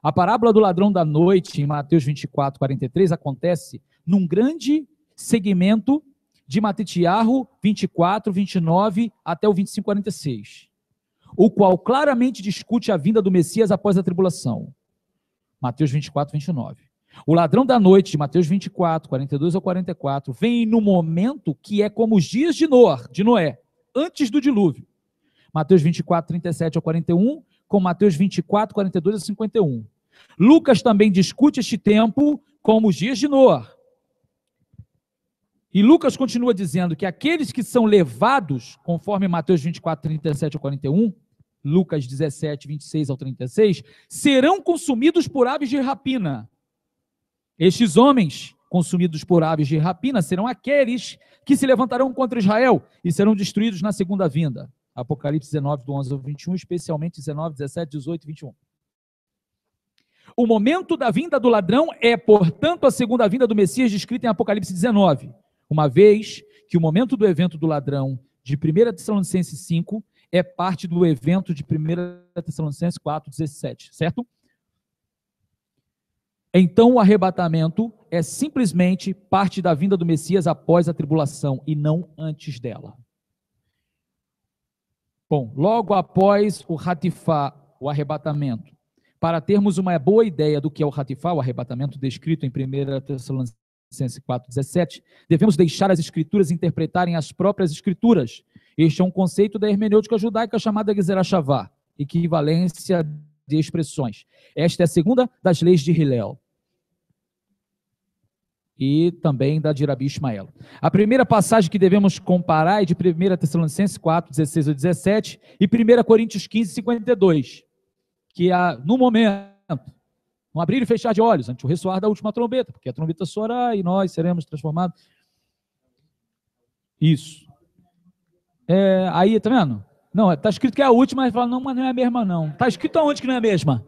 A parábola do ladrão da noite, em Mateus 24:43, acontece num grande segmento de Matitiarro 24:29 até o 25:46, o qual claramente discute a vinda do Messias após a tribulação. Mateus 24:29. O ladrão da noite, de Mateus 24:42 ao 44, vem no momento que é como os dias de Noé, antes do dilúvio. Mateus 24:37 ao 41, com Mateus 24:42 ao 51. Lucas também discute este tempo como os dias de Noé. E Lucas continua dizendo que aqueles que são levados, conforme Mateus 24:37 ao 41, Lucas 17:26 ao 36, serão consumidos por aves de rapina. Estes homens, consumidos por aves de rapina, serão aqueles que se levantarão contra Israel e serão destruídos na segunda vinda. Apocalipse 19, do 11 ao 21, especialmente 19, 17, 18 e 21. O momento da vinda do ladrão é, portanto, a segunda vinda do Messias descrita em Apocalipse 19, uma vez que o momento do evento do ladrão de 1 Tessalonicenses 5 é parte do evento de 1 Tessalonicenses 4:17, certo? Então, o arrebatamento é simplesmente parte da vinda do Messias após a tribulação e não antes dela. Bom, logo após o ratifá, o arrebatamento, para termos uma boa ideia do que é o ratifá, o arrebatamento descrito em 1 Tessalonicenses 4:17, devemos deixar as escrituras interpretarem as próprias escrituras. Este é um conceito da hermenêutica judaica chamada Gezerah Shavá, equivalência de expressões. Esta é a segunda das leis de Hillel e também da de Rabi Ismael. A primeira passagem que devemos comparar é de 1 Tessalonicenses 4:16 ao 17 e 1 Coríntios 15:52, que é no momento, no abrir e fechar de olhos, ante o ressoar da última trombeta, porque a trombeta soará e nós seremos transformados. Isso. Aí, tá vendo? Não, está escrito que é a última, mas fala, não, mas não é a mesma, não. Está escrito aonde que não é a mesma?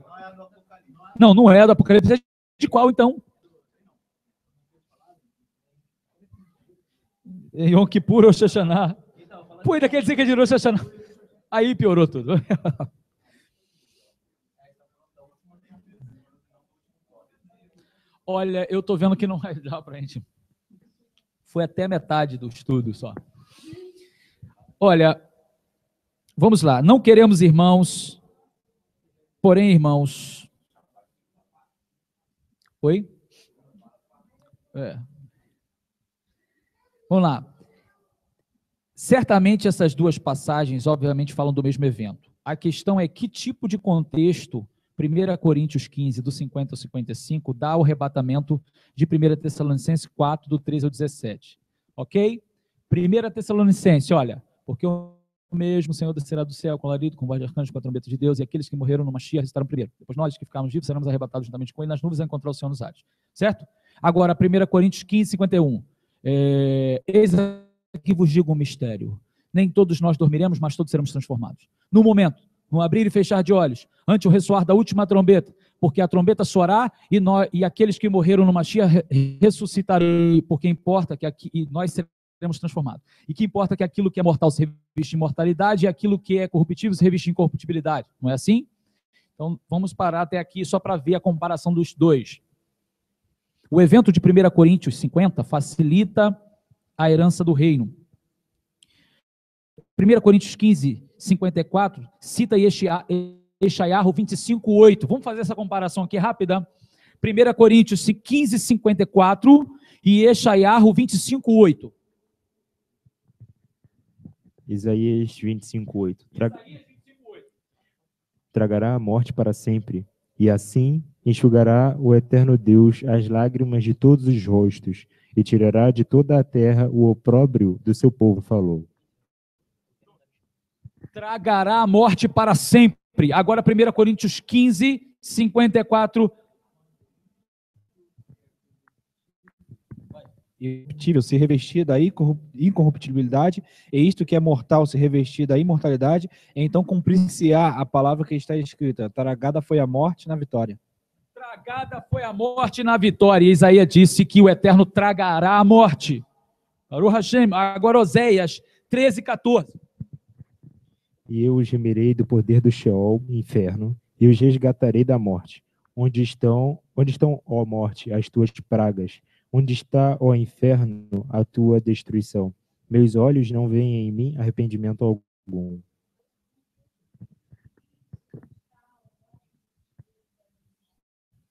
Não é do Apocalipse. É de qual, então? Yom Kippur ou Rosh Hashanah. Pô, ainda quer dizer que é de Rosh Hashanah. Aí piorou tudo. Olha, eu estou vendo que não vai dar para a gente. Foi até metade do estudo só. Olha, vamos lá. Não queremos, irmãos, porém, irmãos. Oi? Vamos lá. Certamente essas duas passagens, obviamente, falam do mesmo evento. A questão é que tipo de contexto 1 Coríntios 15, do 50 ao 55, dá o arrebatamento de 1 Tessalonicenses 4, do 13 ao 17. Ok? 1 Tessalonicenses, olha, porque o mesmo Senhor descerá do céu com alarido, com voz de arcanjo, com a trombeta de Deus, e aqueles que morreram no Mashiach ressuscitarão primeiro. Depois nós que ficarmos vivos seremos arrebatados juntamente com ele nas nuvens a encontrar o Senhor nos ares. Certo? Agora, 1 Coríntios 15, 51. Eis aqui vos digo um mistério. Nem todos nós dormiremos, mas todos seremos transformados. No momento, no abrir e fechar de olhos, ante o ressoar da última trombeta, porque a trombeta soará e aqueles que morreram no Mashiach ressuscitarão, porque importa que aqui nós seremos transformados. E que importa que aquilo que é mortal se reviste em mortalidade e aquilo que é corruptível se reviste em corruptibilidade. Não é assim? Então, vamos parar até aqui só para ver a comparação dos dois. O evento de 1 Coríntios 50 facilita a herança do reino. 1 Coríntios 15, 54, cita Yeshayahu 25, 8. Vamos fazer essa comparação aqui rápida. 1 Coríntios 15, 54 e Yeshayahu 25, 8. Isaías 25, 8. Tragará a morte para sempre, e assim enxugará o eterno Deus as lágrimas de todos os rostos, e tirará de toda a terra o opróbrio do seu povo falou. Tragará a morte para sempre. Agora 1 Coríntios 15, 54. Irrepetível se revestir da incorruptibilidade, e isto que é mortal se revestir da imortalidade, então cumprir-se-á a palavra que está escrita: tragada foi a morte na vitória. Tragada foi a morte na vitória. E Isaías disse que o Eterno tragará a morte. Baruch Hashem. Agora Oséias 13, 14. E eu os remirei do poder do Sheol, inferno, e os resgatarei da morte. Onde estão, ó morte, as tuas pragas? Onde está, ó inferno, a tua destruição? Meus olhos não veem em mim arrependimento algum.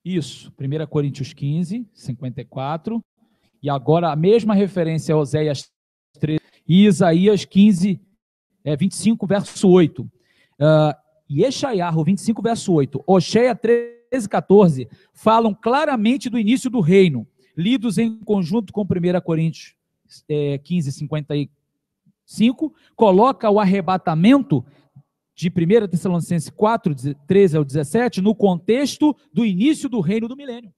Isso, 1 Coríntios 15, 54. E agora a mesma referência a Oséias 13 e Isaías 15, 25, verso 8. Yeshayahu 25, verso 8. Oséias 13, 14 falam claramente do início do reino, lidos em conjunto com 1 Coríntios 15, 55, coloca o arrebatamento de 1 Tessalonicenses 4, 13 ao 17, no contexto do início do reino do milênio.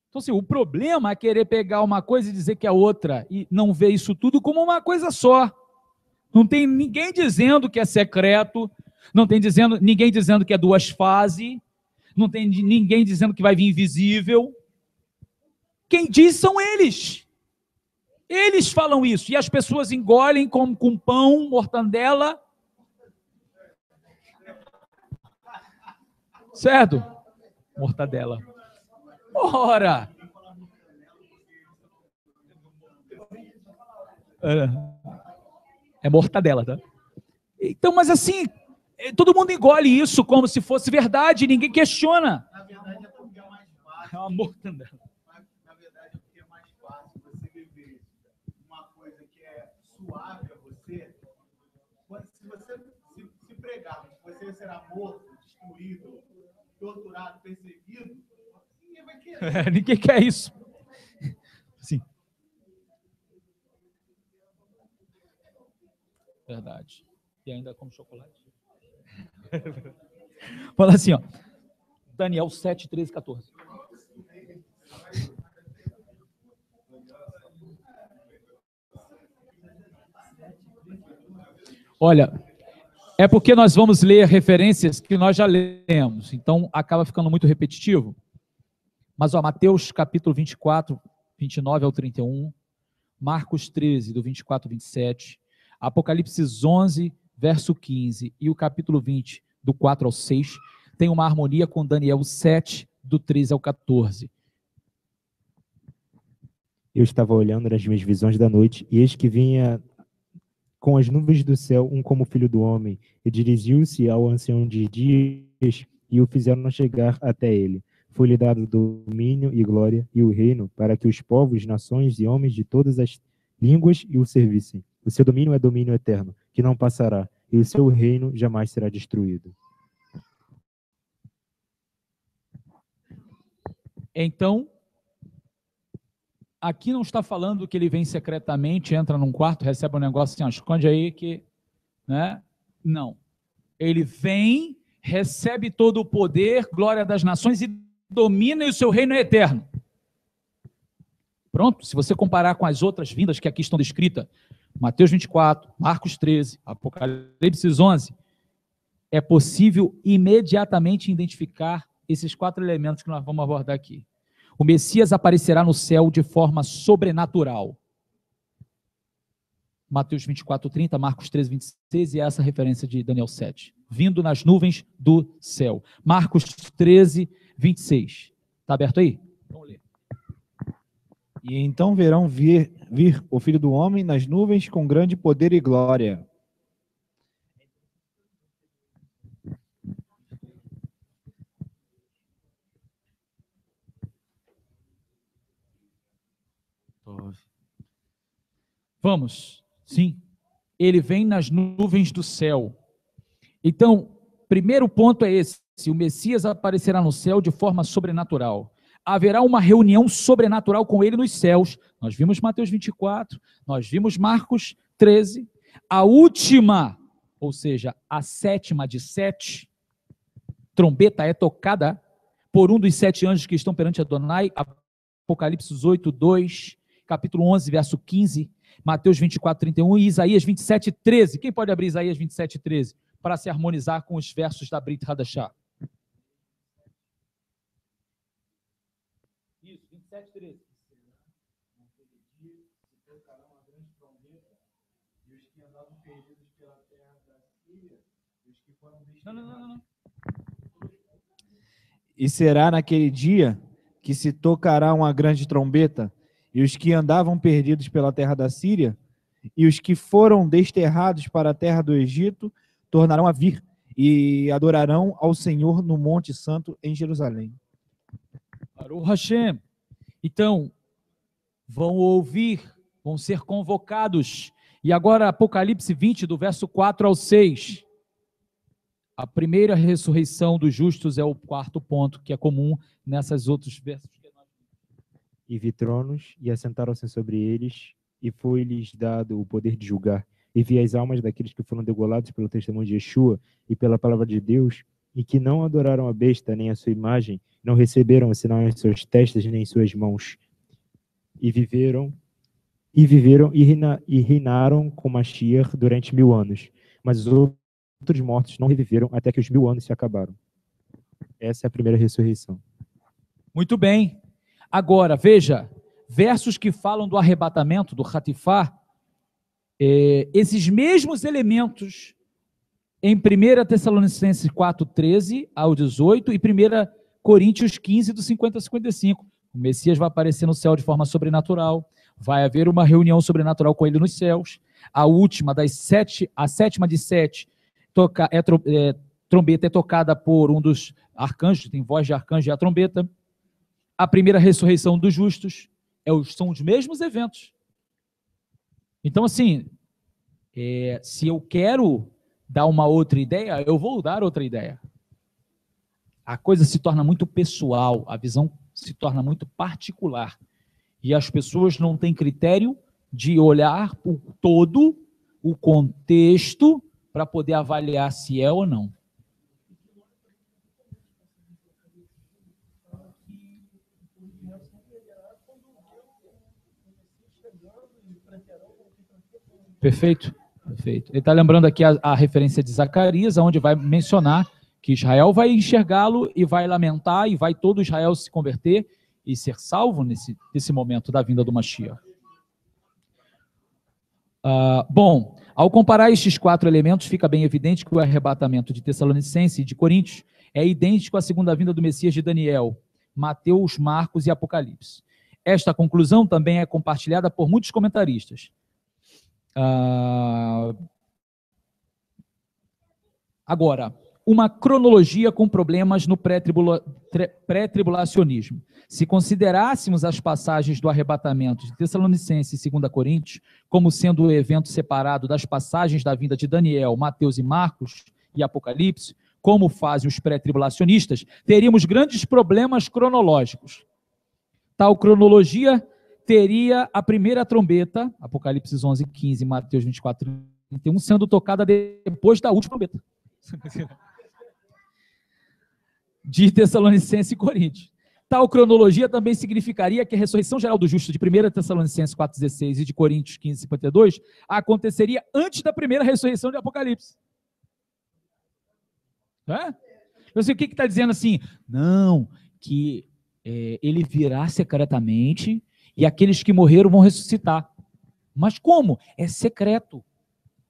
Então, assim, o problema é querer pegar uma coisa e dizer que é outra, e não ver isso tudo como uma coisa só. Não tem ninguém dizendo que é secreto, não tem ninguém dizendo que é duas fases, não tem ninguém dizendo que vai vir invisível. Quem diz são eles. Eles falam isso, e as pessoas engolem com pão, mortandela. Certo? Mortadela. Ora! É mortadela, tá? Então, mas assim, todo mundo engole isso como se fosse verdade, ninguém questiona. Na verdade, é porque é mais fácil. É uma mortadela. Na verdade, é porque é mais fácil você viver uma coisa que é suave a você. Se você se pregar, você será morto, destruído, torturado, perseguido, ninguém vai querer. Ninguém quer isso. Sim. Verdade. E ainda como chocolate. Fala assim, ó. Daniel 7, 13, 14. Olha, é porque nós vamos ler referências que nós já lemos, então acaba ficando muito repetitivo. Mas, ó, Mateus capítulo 24, 29 ao 31, Marcos 13, do 24 ao 27, Apocalipse 11, verso 15, e o capítulo 20, do 4 ao 6, tem uma harmonia com Daniel 7, do 13 ao 14. Eu estava olhando nas minhas visões da noite, e eis que vinha com as nuvens do céu um como filho do homem, e dirigiu-se ao ancião de dias, e o fizeram chegar até ele. Foi-lhe dado domínio e glória e o reino, para que os povos, nações e homens de todas as línguas o servissem. O seu domínio é domínio eterno, que não passará, e o seu reino jamais será destruído. Então, aqui não está falando que ele vem secretamente, entra num quarto, recebe um negócio assim, ó, esconde aí que... Né? Não. Ele vem, recebe todo o poder, glória das nações e domina, e o seu reino é eterno. Pronto, se você comparar com as outras vindas que aqui estão descritas, Mateus 24, Marcos 13, Apocalipse 11, é possível imediatamente identificar esses 4 elementos que nós vamos abordar aqui. O Messias aparecerá no céu de forma sobrenatural. Mateus 24, 30, Marcos 13, 26, e essa referência de Daniel 7. Vindo nas nuvens do céu. Marcos 13, 26. Está aberto aí? Vamos ler. E então verão vir o Filho do Homem nas nuvens com grande poder e glória. Vamos. Sim. Ele vem nas nuvens do céu. Então, primeiro ponto é esse. O Messias aparecerá no céu de forma sobrenatural. Haverá uma reunião sobrenatural com ele nos céus. Nós vimos Mateus 24, nós vimos Marcos 13. A última, ou seja, a 7ª de 7, trombeta é tocada por um dos 7 anjos que estão perante Adonai, Apocalipse 8, 2, capítulo 11, verso 15, Mateus 24, 31 e Isaías 27, 13. Quem pode abrir Isaías 27, 13? Para se harmonizar com os versos da Brit Hadashah. Isso, 27, 13. Não. E será naquele dia que se tocará uma grande trombeta, e os que andavam perdidos pela terra da Síria, e os que foram desterrados para a terra do Egito, tornarão a vir, e adorarão ao Senhor no Monte Santo em Jerusalém. Baruch Hashem. Então, vão ouvir, vão ser convocados. E agora, Apocalipse 20, do verso 4 ao 6. A primeira ressurreição dos justos é o 4º ponto, que é comum nessas outros versos. E vi tronos, e assentaram-se sobre eles, e foi-lhes dado o poder de julgar. E vi as almas daqueles que foram degolados pelo testemunho de Yeshua e pela palavra de Deus, e que não adoraram a besta nem a sua imagem, não receberam o sinal em suas testas nem em suas mãos. E viveram e reinaram com Mashiach durante 1000 anos. Mas os outros mortos não reviveram até que os 1000 anos se acabaram. Essa é a primeira ressurreição. Muito bem. Agora, veja, versos que falam do arrebatamento, do Hatifá, esses mesmos elementos em 1 Tessalonicenses 4, 13 ao 18 e 1 Coríntios 15, do 50 a 55. O Messias vai aparecer no céu de forma sobrenatural, vai haver uma reunião sobrenatural com ele nos céus. A última das 7, a 7ª de 7, trombeta é tocada por um dos arcanjos, tem voz de arcanjo e a trombeta. A primeira ressurreição dos justos são os mesmos eventos. Então, assim, se eu quero dar uma outra ideia, eu vou dar outra ideia. A coisa se torna muito pessoal, a visão se torna muito particular. E as pessoas não têm critério de olhar o todo, o contexto, para poder avaliar se é ou não. Perfeito? Perfeito. Ele está lembrando aqui a referência de Zacarias, onde vai mencionar que Israel vai enxergá-lo e vai lamentar, e vai todo Israel se converter e ser salvo nesse momento da vinda do Mashiach. Bom, ao comparar estes 4 elementos, fica bem evidente que o arrebatamento de Tessalonicense e de Coríntios é idêntico à segunda vinda do Messias de Daniel, Mateus, Marcos e Apocalipse. Esta conclusão também é compartilhada por muitos comentaristas. Agora, uma cronologia com problemas no pré-tribulacionismo. Se considerássemos as passagens do arrebatamento de Tessalonicenses e 2 Coríntios como sendo o evento separado das passagens da vinda de Daniel, Mateus e Marcos e Apocalipse, como fazem os pré-tribulacionistas, teríamos grandes problemas cronológicos. Tal cronologia teria a primeira trombeta, Apocalipse 11:15, Mateus 24:31, sendo tocada depois da última trombeta. De Tessalonicenses e Coríntios. Tal cronologia também significaria que a ressurreição geral do justo de 1 Tessalonicenses 4:16 e de Coríntios 15:52 aconteceria antes da primeira ressurreição de Apocalipse. Eu sei o que está dizendo assim? Não, que ele virá secretamente e aqueles que morreram vão ressuscitar. Mas como? É secreto,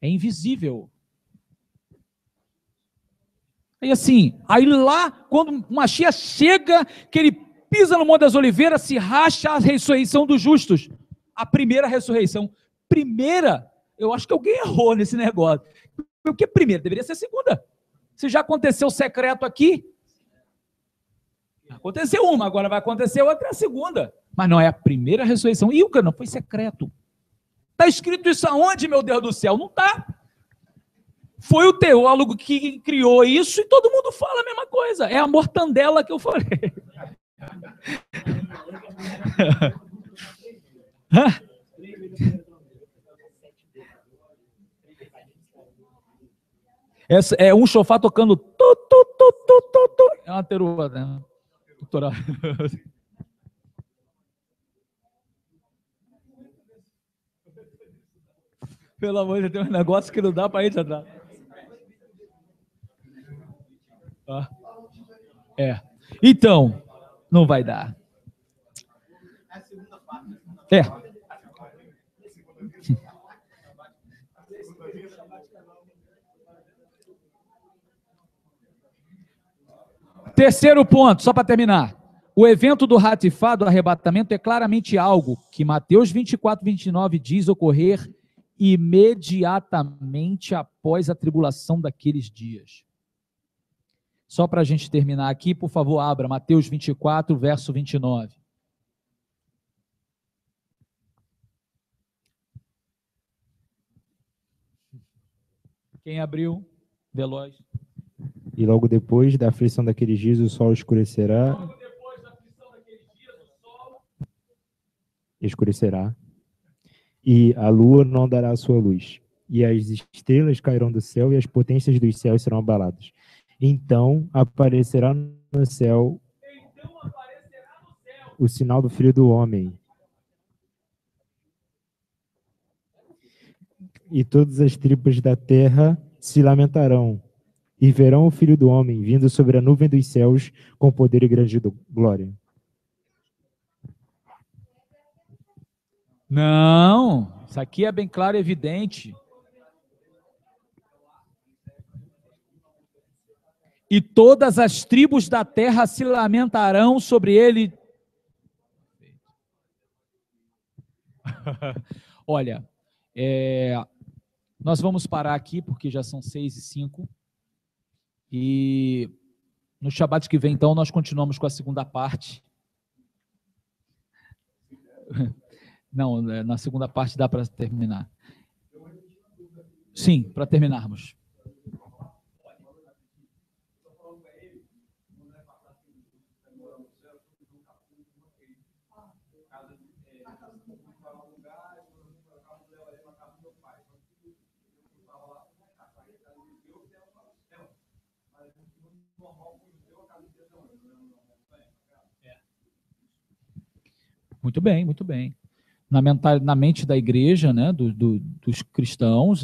é invisível. E assim, aí lá, quando Mashiach chega, que ele pisa no Monte das Oliveiras, se racha a ressurreição dos justos. A primeira ressurreição. Primeira, eu acho que alguém errou nesse negócio. Porque primeira, deveria ser a segunda. Se já aconteceu secreto aqui, aconteceu uma, agora vai acontecer outra, é a segunda. Mas não é a primeira ressurreição. E o que não foi secreto. Está escrito isso aonde, meu Deus do céu? Não está. Foi o teólogo que criou isso e todo mundo fala a mesma coisa. É a mortandela que eu falei. Essa é um chofar tocando é uma teruá, né? Pelo amor de Deus, tem um negócio que não dá para ir atrás. Então, não vai dar. Terceiro ponto, só para terminar. O evento do Hatifá, do arrebatamento, é claramente algo que Mateus 24:29 diz ocorrer imediatamente após a tribulação daqueles dias. Só para a gente terminar aqui, por favor, abra Mateus 24, verso 29. Quem abriu? Veloz. E logo depois da aflição daqueles dias, o sol escurecerá. Escurecerá. E a lua não dará a sua luz. E as estrelas cairão do céu e as potências dos céus serão abaladas. Então aparecerá no céu o sinal do Filho do Homem. E todas as tribos da terra se lamentarão e verão o Filho do Homem vindo sobre a nuvem dos céus com poder e grande glória. Não, isso aqui é bem claro e evidente. E todas as tribos da terra se lamentarão sobre ele. Olha, nós vamos parar aqui, porque já são 6:05. E no Shabat que vem, então, nós continuamos com a segunda parte. Não, na segunda parte dá para terminar. Sim, para terminarmos. Muito bem, muito bem. Na mente da igreja, né, dos cristãos,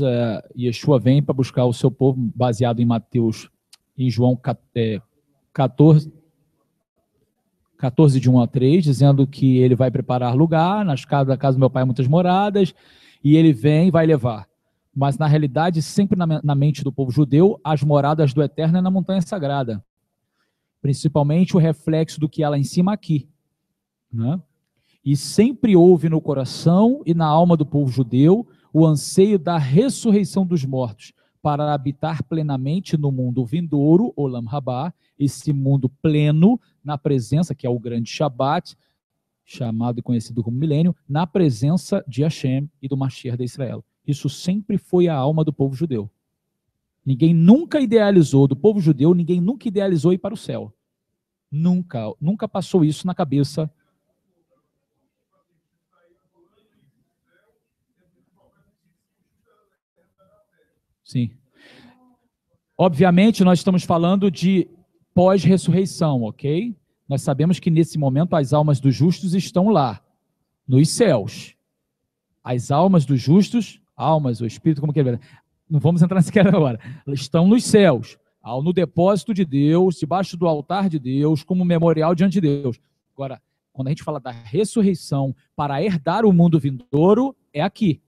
Yeshua vem para buscar o seu povo, baseado em João 14, de 1-3, dizendo que ele vai preparar lugar, da casa do meu pai há muitas moradas, e ele vem e vai levar. Mas, na realidade, sempre na mente do povo judeu, as moradas do Eterno é na montanha sagrada. Principalmente o reflexo do que há lá em cima aqui, né? E sempre houve no coração e na alma do povo judeu o anseio da ressurreição dos mortos para habitar plenamente no mundo vindouro, Olam Rabá, esse mundo pleno, na presença, que é o grande Shabat, chamado e conhecido como milênio, na presença de Hashem e do Mashiach de Israel. Isso sempre foi a alma do povo judeu. Ninguém nunca idealizou, do povo judeu, ninguém nunca idealizou ir para o céu. Nunca passou isso na cabeça Sim. Obviamente, nós estamos falando de pós-ressurreição, ok? Nós sabemos que nesse momento as almas dos justos estão lá, nos céus. As almas dos justos, almas, o espírito, como que é? Não vamos entrar nesse quero agora. Estão nos céus, no depósito de Deus, debaixo do altar de Deus, como memorial diante de Deus. Agora, quando a gente fala da ressurreição para herdar o mundo vindouro, é aqui.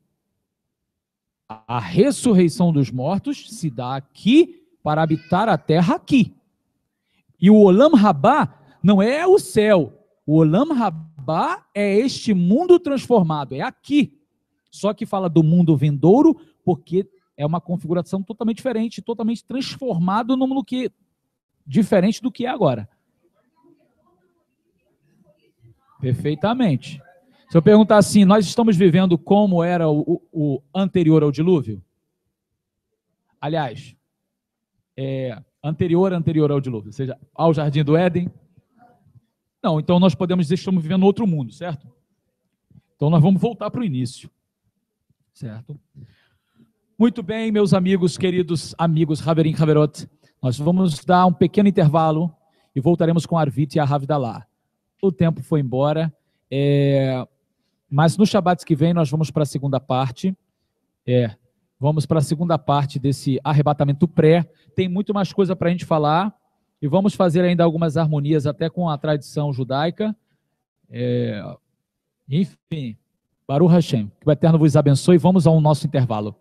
A ressurreição dos mortos se dá aqui para habitar a terra aqui. E o Olam Rabá não é o céu. O Olam Rabá é este mundo transformado, é aqui. Só que fala do mundo vindouro porque é uma configuração totalmente diferente, totalmente transformado no mundo que diferente do que é agora. Perfeitamente. Se eu perguntar assim, nós estamos vivendo como era o anterior ao dilúvio? Aliás, anterior ao dilúvio, ou seja, ao Jardim do Éden? Não, então nós podemos dizer que estamos vivendo outro mundo, certo? Então nós vamos voltar para o início, certo? Muito bem, meus amigos, queridos amigos, Haverim, Haverot, nós vamos dar um pequeno intervalo e voltaremos com Arvit e a Havdalah. O tempo foi embora, mas no Shabat que vem nós vamos para a segunda parte, vamos para a segunda parte desse arrebatamento pré, tem muito mais coisa para a gente falar, e vamos fazer ainda algumas harmonias até com a tradição judaica, enfim, Baruch Hashem, que o Eterno vos abençoe, vamos ao nosso intervalo.